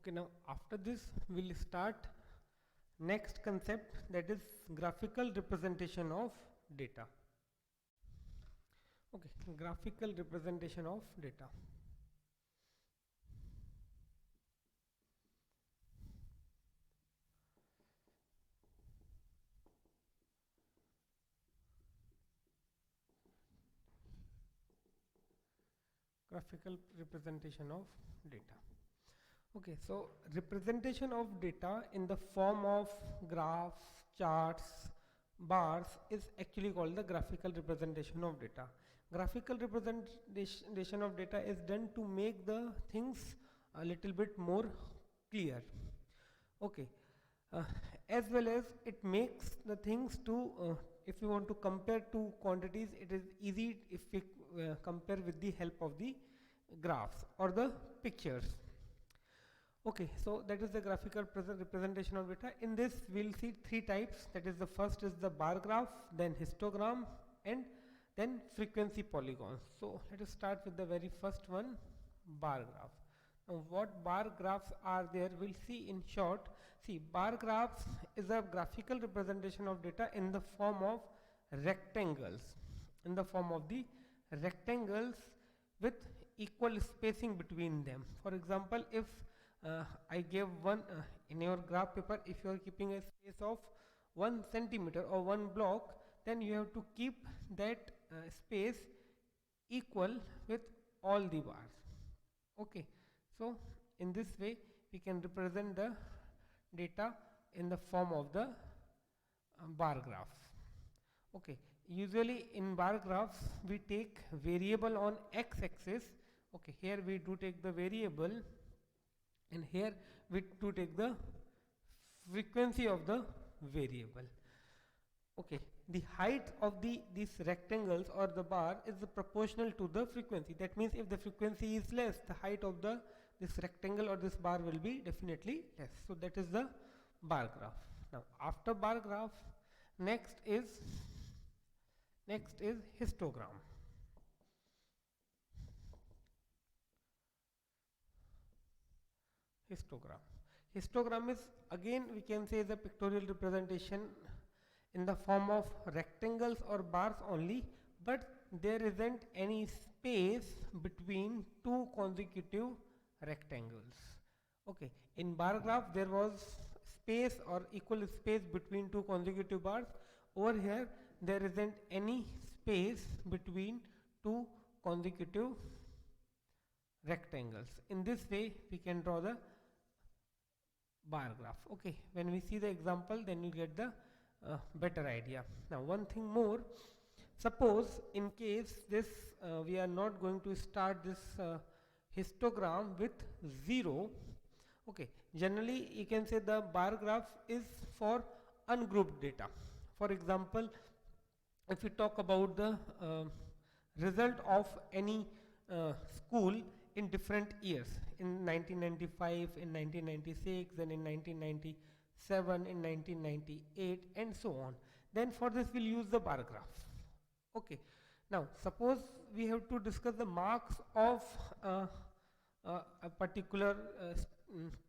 Okay, now after this we'll start next concept, that is graphical representation of data. Okay, graphical representation of data. Graphical representation of data. Okay, so representation of data in the form of graphs, charts, bars is actually called the graphical representation of data. Graphical representation of data is done to make the things a little bit more clear. Okay, uh, as well as it makes the things to, if you want to compare two quantities, it is easy if we compare with the help of the graphs or the pictures. Okay, so that is the graphical representation of data. In this we'll see three types, that is the first is the bar graph, then histogram, and then frequency polygons. So let us start with the very first one, bar graph. Now what bar graphs are there, we'll see in short. See, bar graphs is a graphical representation of data in the form of rectangles, in the form of the rectangles with equal spacing between them. For example, if I gave one in your graph paper, if you are keeping a space of 1 centimeter or one block, then you have to keep that space equal with all the bars. Okay, so in this way we can represent the data in the form of the bar graph. Okay, Usually in bar graphs we take variable on x-axis. Okay, here we do take the variable, and here we do take the frequency of the variable. Okay, the height of these rectangles or the bar is proportional to the frequency. That means if the frequency is less, the height of this rectangle or this bar will be definitely less. So that is the bar graph. Now after bar graph, next is histogram. Histogram is, again we can say, the pictorial representation in the form of rectangles or bars only, but there isn't any space between two consecutive rectangles. Okay, in bar graph there was space or equal space between two consecutive bars. Over here there isn't any space between two consecutive rectangles. In this way we can draw the bar graph. Okay, when we see the example, then you get the better idea. Now one thing more, suppose in case this we are not going to start this histogram with 0. Okay, generally you can say the bar graph is for ungrouped data. For example, if we talk about the result of any school in different years, in 1995, in 1996, then in 1997, in 1998, and so on, then for this we'll use the bar graph. Okay, now suppose we have to discuss the marks of a particular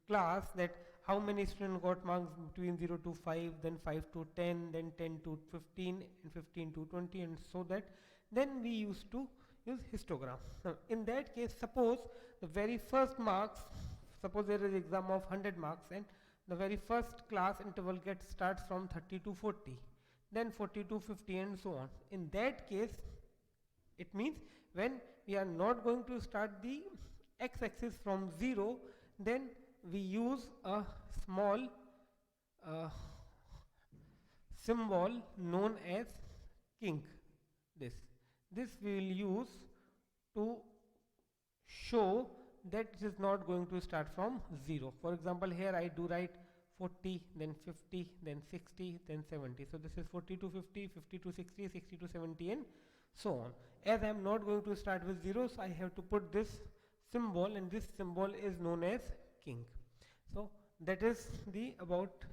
class, that how many students got marks between 0 to 5, then 5 to 10, then 10 to 15, and 15 to 20, and so that, then we used to use histogram. Now in that case, suppose the very first marks, suppose there is exam of 100 marks, and the very first class interval gets starts from 30 to 40, then 40 to 50, and so on. In that case, it means when we are not going to start the x-axis from 0, then we use a small symbol known as kink. This we will use to show that it is not going to start from 0. For example, here I do write 40, then 50, then 60, then 70. So this is 40 to 50, 50 to 60, 60 to 70, and so on. As I am not going to start with 0, so I have to put this symbol, and this symbol is known as kink. So that is the about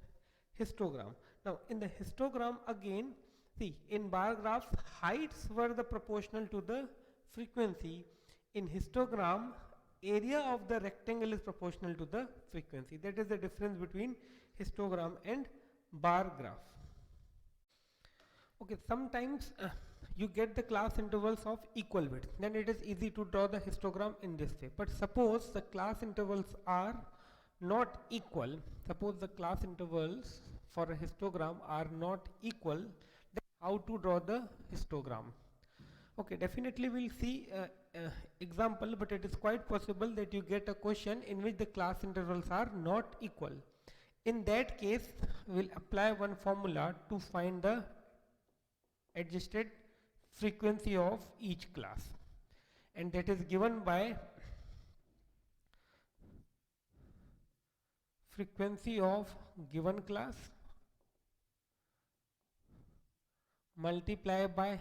histogram. Now in the histogram, again, see, in bar graphs heights were the proportional to the frequency. In histogram, area of the rectangle is proportional to the frequency. That is the difference between histogram and bar graph. Okay, sometimes you get the class intervals of equal width, then it is easy to draw the histogram in this way. But suppose the class intervals are not equal, suppose the class intervals for a histogram are not equal, then how to draw the histogram? Okay, definitely we'll see example, but it is quite possible that you get a question in which the class intervals are not equal. In that case, we'll apply one formula to find the adjusted frequency of each class, and that is given by frequency of given class multiply by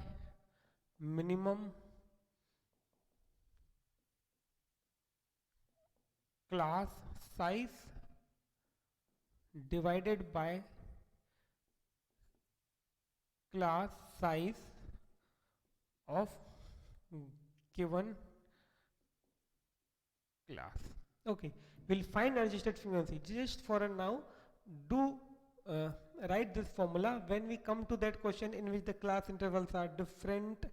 minimum class size divided by class size of given class. Okay, we'll find adjusted frequency. Just for now, do write this formula when we come to that question in which the class intervals are different,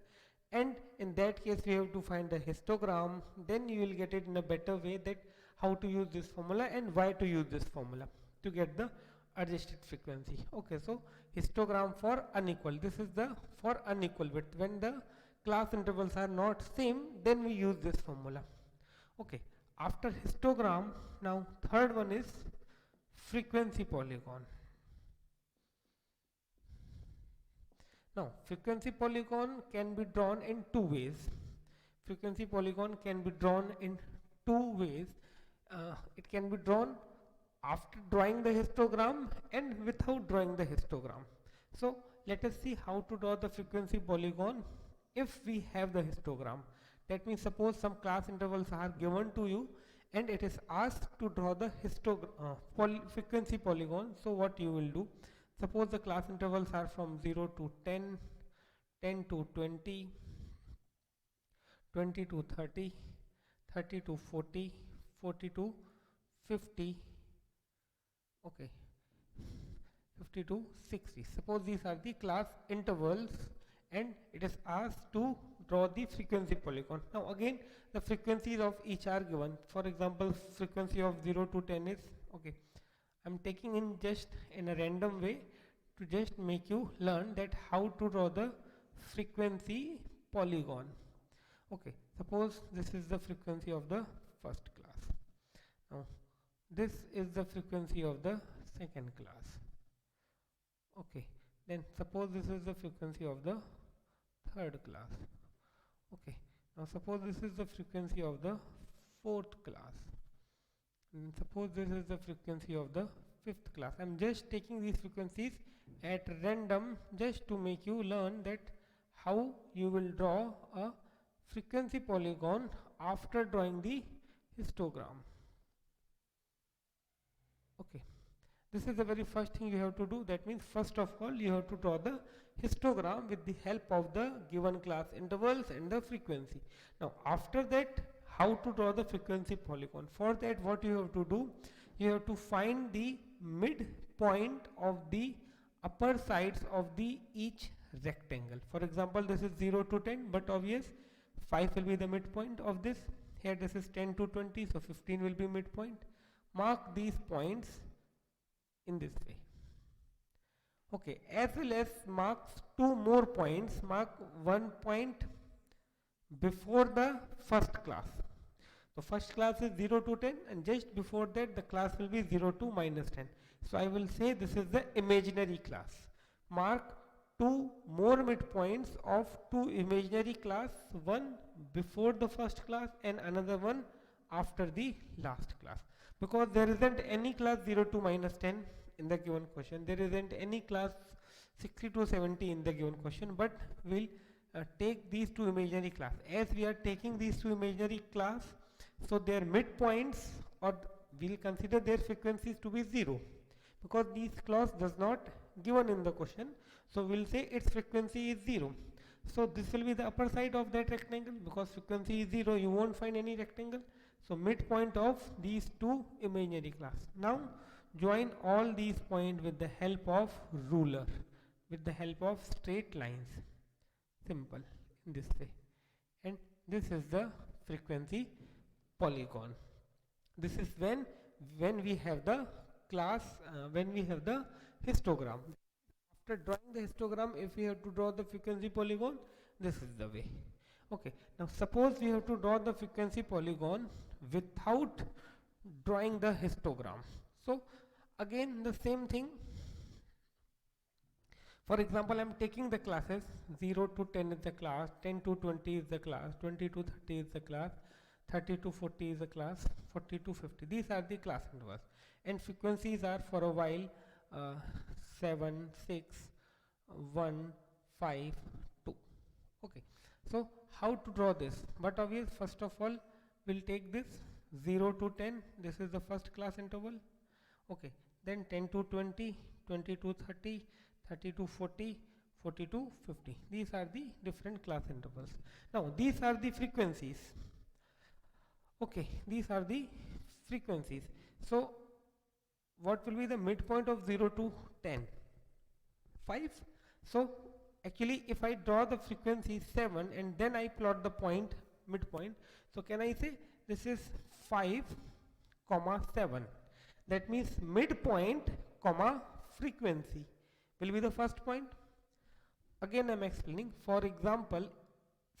and in that case we have to find the histogram. Then you will get it in a better way, that how to use this formula and why to use this formula to get the adjusted frequency. Okay, so histogram for unequal, this is the for unequal width. When the class intervals are not same, then we use this formula. Okay, after histogram, now third one is frequency polygon. Now, frequency polygon can be drawn in two ways. Frequency polygon can be drawn in two ways. It can be drawn after drawing the histogram and without drawing the histogram. So let us see how to draw the frequency polygon if we have the histogram. That means suppose some class intervals are given to you and it is asked to draw the frequency polygon. So what you will do, suppose the class intervals are from 0 to 10, 10 to 20, 20 to 30, 30 to 40, 40 to 50, okay, 50 to 60. Suppose these are the class intervals and it is asked to draw the frequency polygon. Now again the frequencies of each are given. For example, frequency of 0 to 10 is, okay, I am taking in just in a random way to just make you learn that how to draw the frequency polygon. Okay, suppose this is the frequency of the first class. Now this is the frequency of the second class. Okay, then suppose this is the frequency of the third class. Okay, now suppose this is the frequency of the fourth class, and suppose this is the frequency of the fifth class. I am just taking these frequencies at random just to make you learn that how you will draw a frequency polygon after drawing the histogram. Okay, this is the very first thing you have to do. That means first of all you have to draw the histogram with the help of the given class intervals and the frequency. Now after that, how to draw the frequency polygon? For that, what you have to do, you have to find the midpoint of the upper sides of the each rectangle. For example, this is 0 to 10, but obvious 5 will be the midpoint of this. Here this is 10 to 20, so 15 will be midpoint. Mark these points in this way. Okay, as well as marks two more points. Mark one point before the first class. So first class is 0 to 10 and just before that the class will be 0 to minus 10. So I will say this is the imaginary class. Mark two more midpoints of two imaginary class, one before the first class and another one after the last class. Because there isn't any class 0 to minus 10 in the given question, there isn't any class 60 to 70 in the given question, but we'll take these two imaginary class. As we are taking these two imaginary class, so their midpoints, or we'll consider their frequencies to be 0, because these class does not given in the question, so we'll say its frequency is 0. So this will be the upper side of that rectangle, because frequency is 0, you won't find any rectangle. So midpoint of these two imaginary class. Now join all these points with the help of ruler, with the help of straight lines. Simple, in this way. And this is the frequency polygon. This is when we have the class, when we have the histogram. After drawing the histogram, if we have to draw the frequency polygon, this is the way. Okay, now suppose we have to draw the frequency polygon without drawing the histogram. So again the same thing. For example, I am taking the classes 0 to 10 is the class, 10 to 20 is the class, 20 to 30 is the class, 30 to 40 is the class, 40 to 50. These are the class intervals, and frequencies are for a while 7, 6, 1, 5, 2. Okay, so how to draw this? But obvious, first of all we'll take this 0 to 10, this is the first class interval. Okay, then 10 to 20, 20 to 30, 30 to 40, 40 to 50. These are the different class intervals. Now these are the frequencies. Okay, these are the frequencies. So what will be the midpoint of 0 to 10? 5. So actually if I draw the frequency 7 and then I plot the point midpoint, so can I say this is 5 comma 7? That means midpoint comma frequency will be the first point. Again I am explaining. For example,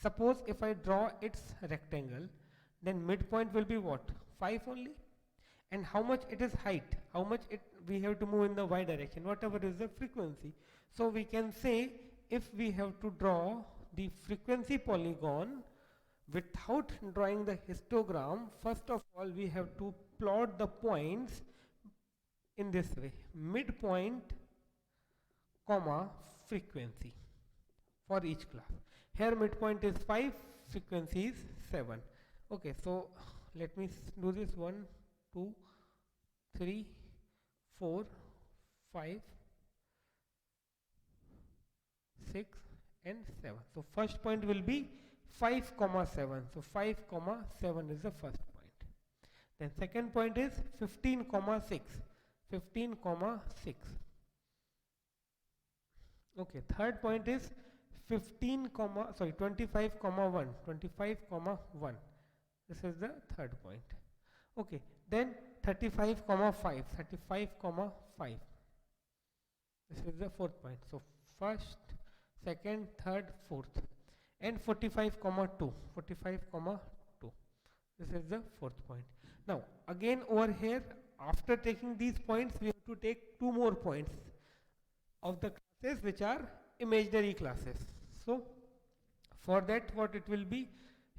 suppose if I draw its rectangle, then midpoint will be what? 5 only. And how much it is height? How much we have to move in the y direction? Whatever is the frequency. So we can say if we have to draw the frequency polygon without drawing the histogram, first of all we have to plot the points in this way: midpoint, comma, frequency for each class. Here midpoint is 5, frequency is 7. Okay, so let me do this: 1, 2, 3, 4, 5, 6 and 7. So first point will be 5 comma 7. So 5 comma 7 is the first point. Then second point is 15 comma 6. 15 comma 6. Okay, third point is 25 comma 1. 25 comma 1. This is the third point. Okay, then 35 comma 5. 35 comma 5. This is the fourth point. So first, second, third, fourth, and 45 comma 2. 45 comma 2. This is the fourth point. Now again over here, after taking these points, we have to take 2 more points of the classes which are imaginary classes. So for that, what it will be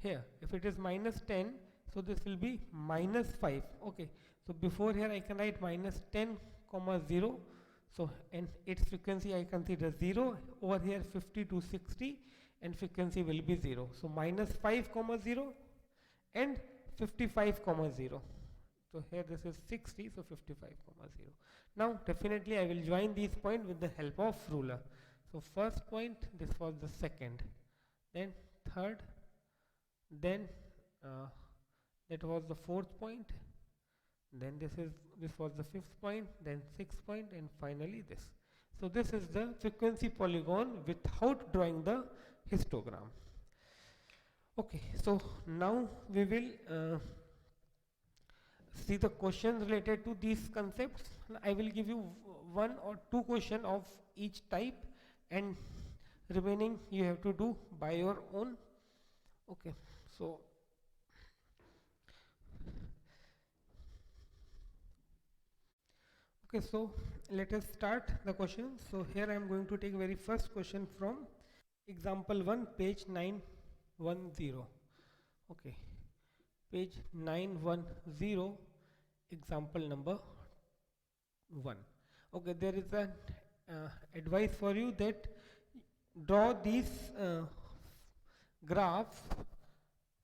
here, if it is minus 10, so this will be minus 5. Okay, so before here I can write minus 10 comma 0. So and its frequency I consider 0. Over here 50 to 60 and frequency will be 0. So minus 5 comma 0 and 55 comma 0. So here this is 60, so 55 comma 0. Now definitely I will join these points with the help of ruler. So first point, this was the second, then third, then that was the fourth point, then this was the fifth point, then sixth point, and finally this. So this is the frequency polygon without drawing the histogram. Okay, so now we will see the questions related to these concepts. I will give you 1 or 2 questions of each type, and remaining you have to do by your own. Okay, so let us start the question. So here I am going to take very first question from example 1, page 910. Okay, page 910, example number 1. Okay, there is an advice for you that draw these graphs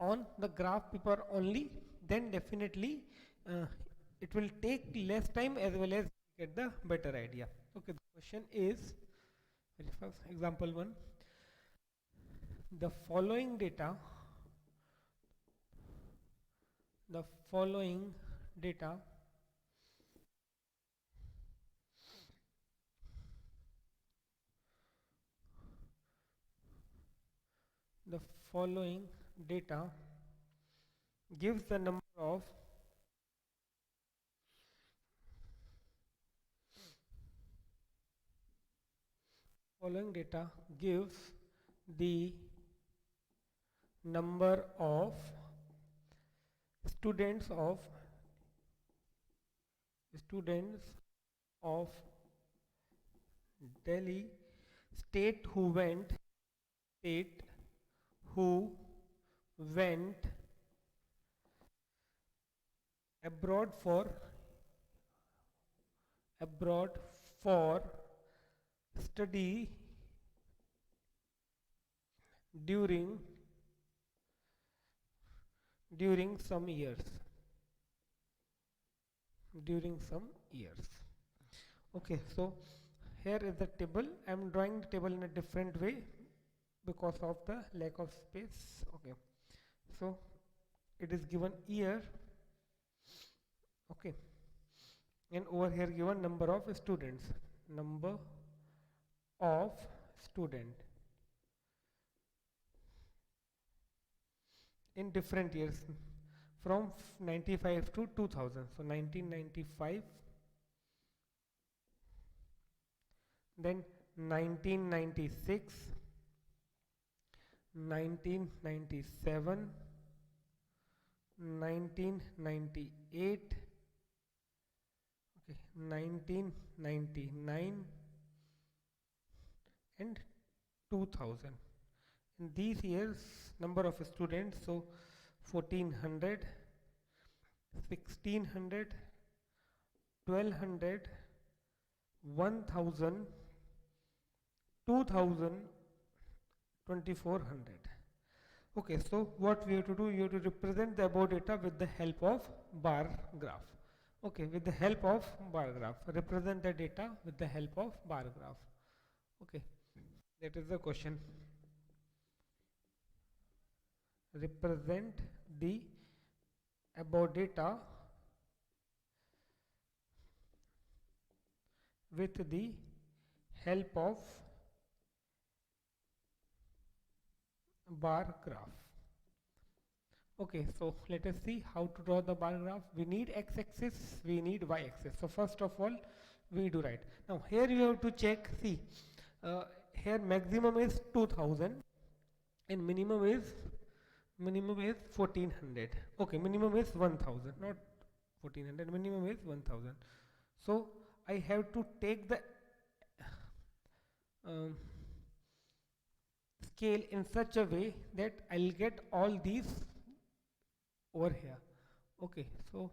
on the graph paper only, then definitely it will take less time as well as get the better idea. Okay, the question is, very first, example 1, the following data gives the number of students of Delhi state who went abroad for study during some years. Okay, so here is the table. I am drawing the table in a different way because of the lack of space. Okay, so it is given year. Okay, and over here given number of students, in different years from 95 to 2000. So 1995, then 1996, 1997, 1998, okay, 1999 and 2000. In these years, number of students, so 1400, 1600, 1200, 1000, 2000, 2400. Okay, so what we have to do, you have to represent the above data with the help of bar graph. Okay, with the help of bar graph, represent the data with the help of bar graph. Okay, that is the question. Represent the above data with the help of bar graph. Okay, so let us see how to draw the bar graph. We need x-axis, we need y-axis. So first of all, we do right. Now here you have to check, see, here maximum is 2000 and minimum is 1400. Okay, minimum is 1000, not 1400, minimum is 1000. So I have to take the scale in such a way that I'll get all these over here. Okay, so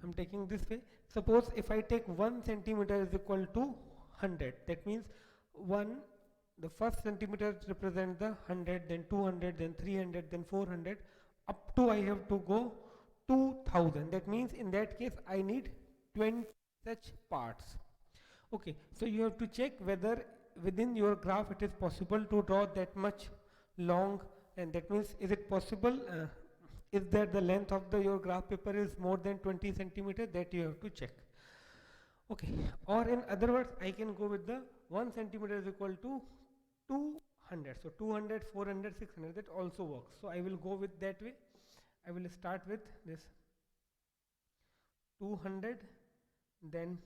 I'm taking this way. Suppose if I take 1 centimeter is equal to 100, that means the first centimeter represent the 100, then 200, then 300, then 400, up to I have to go 2000. That means in that case I need 20 such parts. Okay, so you have to check whether within your graph it is possible to draw that much long, and that means is it possible, is that the length of your graph paper is more than 20 centimeter, that you have to check. Okay, or in other words, I can go with the 1 centimeter is equal to 200. So 200, 400, 600, that also works. So I will go with that way. I will start with this 200, then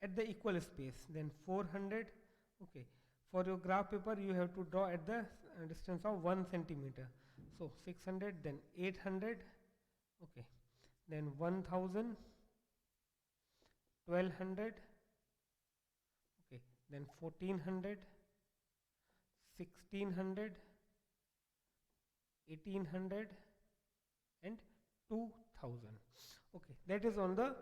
at the equal space, then 400. Okay, for your graph paper you have to draw at the distance of 1 centimeter. So 600, then 800, okay, then 1000, 1200, okay, then 1400, 1600, 1800 and 2000. Okay, that is on the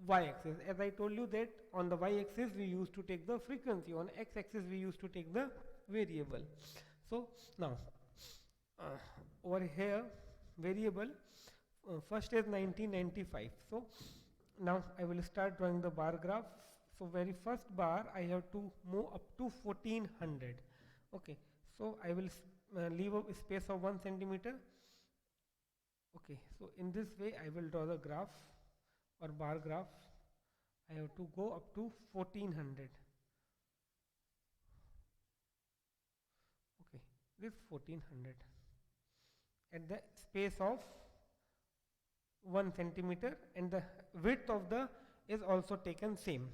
y-axis. As I told you that on the y-axis we used to take the frequency, on x-axis we used to take the variable. So now over here variable first is 1995. So now I will start drawing the bar graph. So very first bar I have to move up to 1400. Okay, so I will leave a space of 1 centimeter. Okay, so in this way I will draw the graph or bar graph. I have to go up to 1400. Okay, this 1400 at the space of 1 centimeter, and the width of the is also taken same.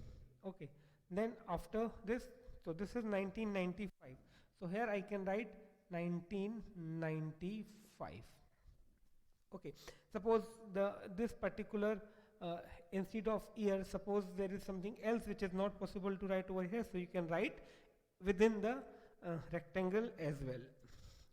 Okay, then after this, so this is 1995. So here I can write 1995. Okay, suppose this particular instead of year, suppose there is something else which is not possible to write over here, so you can write within the rectangle as well.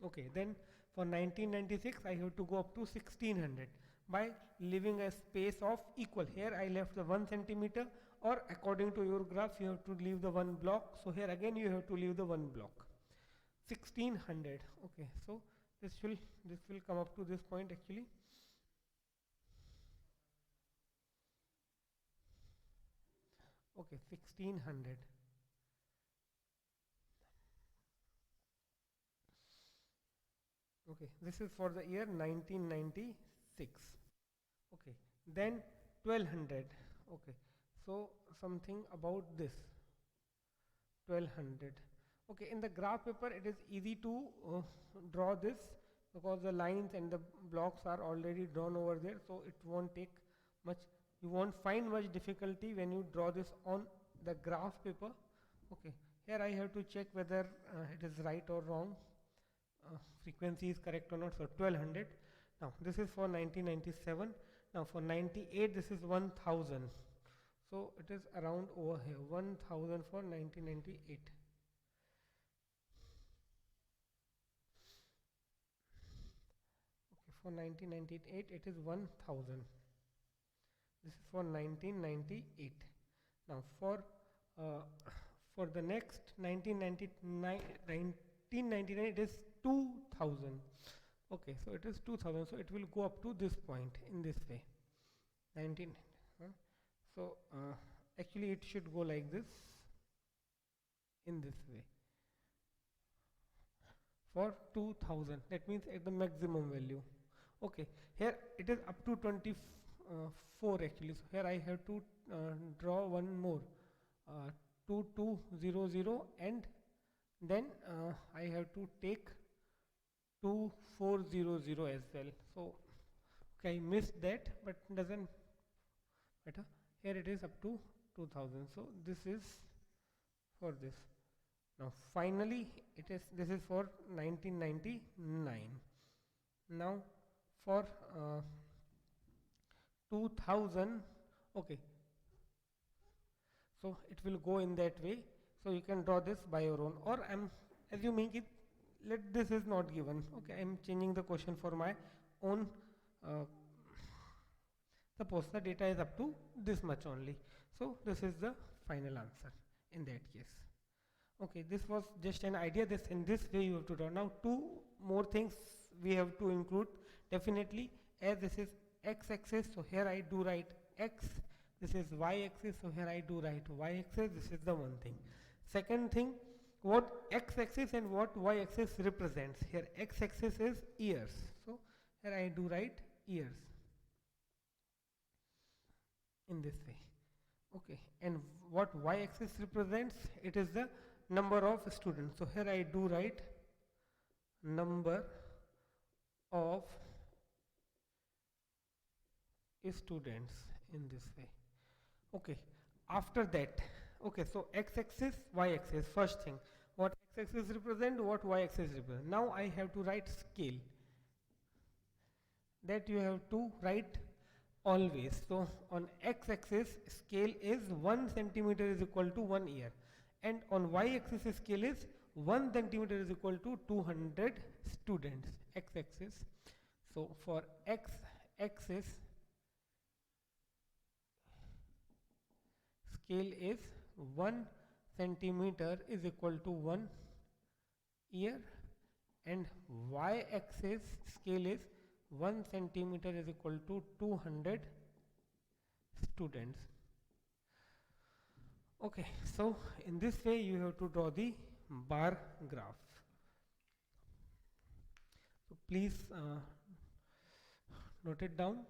Okay, then for 1996 I have to go up to 1600 by leaving a space of equal. Here I left the 1 centimeter, or according to your graph you have to leave the 1 block. So here again you have to leave the 1 block. 1600. Okay, so this will come up to this point actually. Okay, 1600. Okay, this is for the year 1996. Okay, then 1200. Okay, so something about this 1200. Okay, in the graph paper it is easy to draw this because the lines and the blocks are already drawn over there, so it won't take much, you won't find much difficulty when you draw this on the graph paper. Okay, here I have to check whether it is right or wrong, frequency is correct or not. So 1200. Now this is for 1997. Now for 98 this is 1000. So it is around over here 1000 for 1998. for 1998 it is 1000. This is for 1998. Now uh, for the next 1999 it is 2000. Okay, so it is 2000, so it will go up to this point in this way. 19 so actually it should go like this, in this way, for 2000. That means at the maximum value. Okay, here it is up to 24 actually, so here I have to draw one more, 2200, and then I have to take 2400 as well. So okay, I missed that, but doesn't matter. Here it is up to 2000, so this is for this. Now finally this is for 1999. Now for 2000, okay, so it will go in that way. So you can draw this by your own, or I'm assuming it, this is not given. Okay, I'm changing the question for my own. Suppose the data is up to this much only, so this is the final answer in that case. Okay, this was just an idea. This in this way you have to draw. Now two more things we have to include definitely, as this is x-axis, so here I do write x. This is y-axis, so here I do write y-axis. This is the one thing. Second thing, what x-axis and what y-axis represents. Here x-axis is years, so here I do write years in this way. Okay, and what y-axis represents, it is the number of students, so here I do write number of students in this way. Okay, after that, okay, so x-axis, y-axis, first thing, what x-axis represent, what y-axis represent. Now I have to write scale, that you have to write always. So on x-axis scale is 1 centimeter is equal to 1 year, and on y-axis scale is 1 centimeter is equal to 200 students, x-axis. So for x-axis scale is 1 centimeter is equal to 1 year, and y-axis scale is 1 centimeter is equal to 200 students. Okay, so in this way you have to draw the bar graph. So please note it down.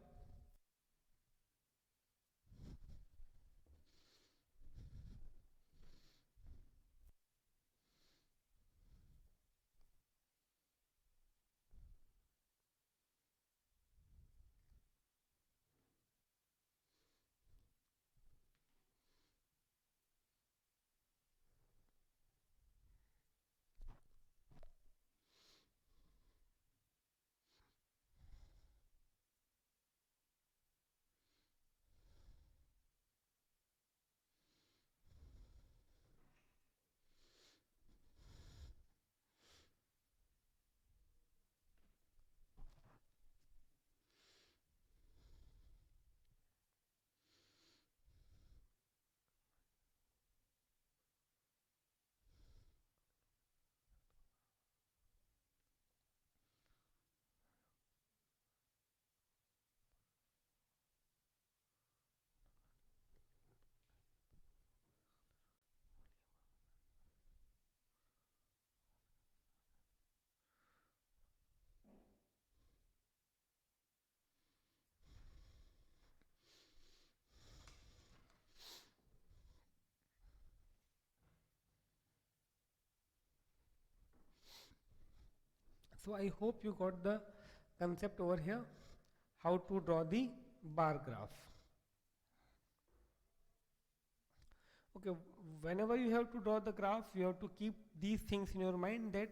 So I hope you got the concept over here, how to draw the bar graph. Okay, whenever you have to draw the graph, you have to keep these things in your mind, that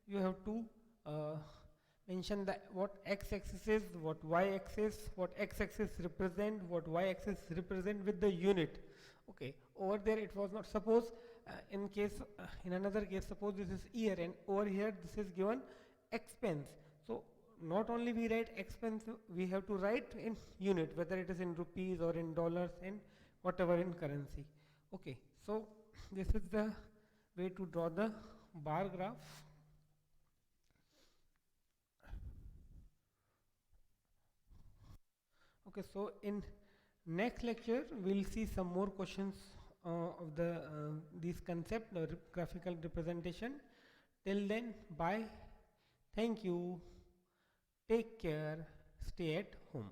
you have to mention that what x-axis is, what y-axis, what x-axis represent, what y-axis represent with the unit. Okay, over there it was not. Suppose in another case, suppose this is year, and over here this is given expense. So not only we write expense, we have to write in unit, whether it is in rupees or in dollars and whatever in currency. Okay, so this is the way to draw the bar graph. Okay, so in next lecture we'll see some more questions of the these concept, the graphical representation. Till then, bye, thank you, take care, stay at home.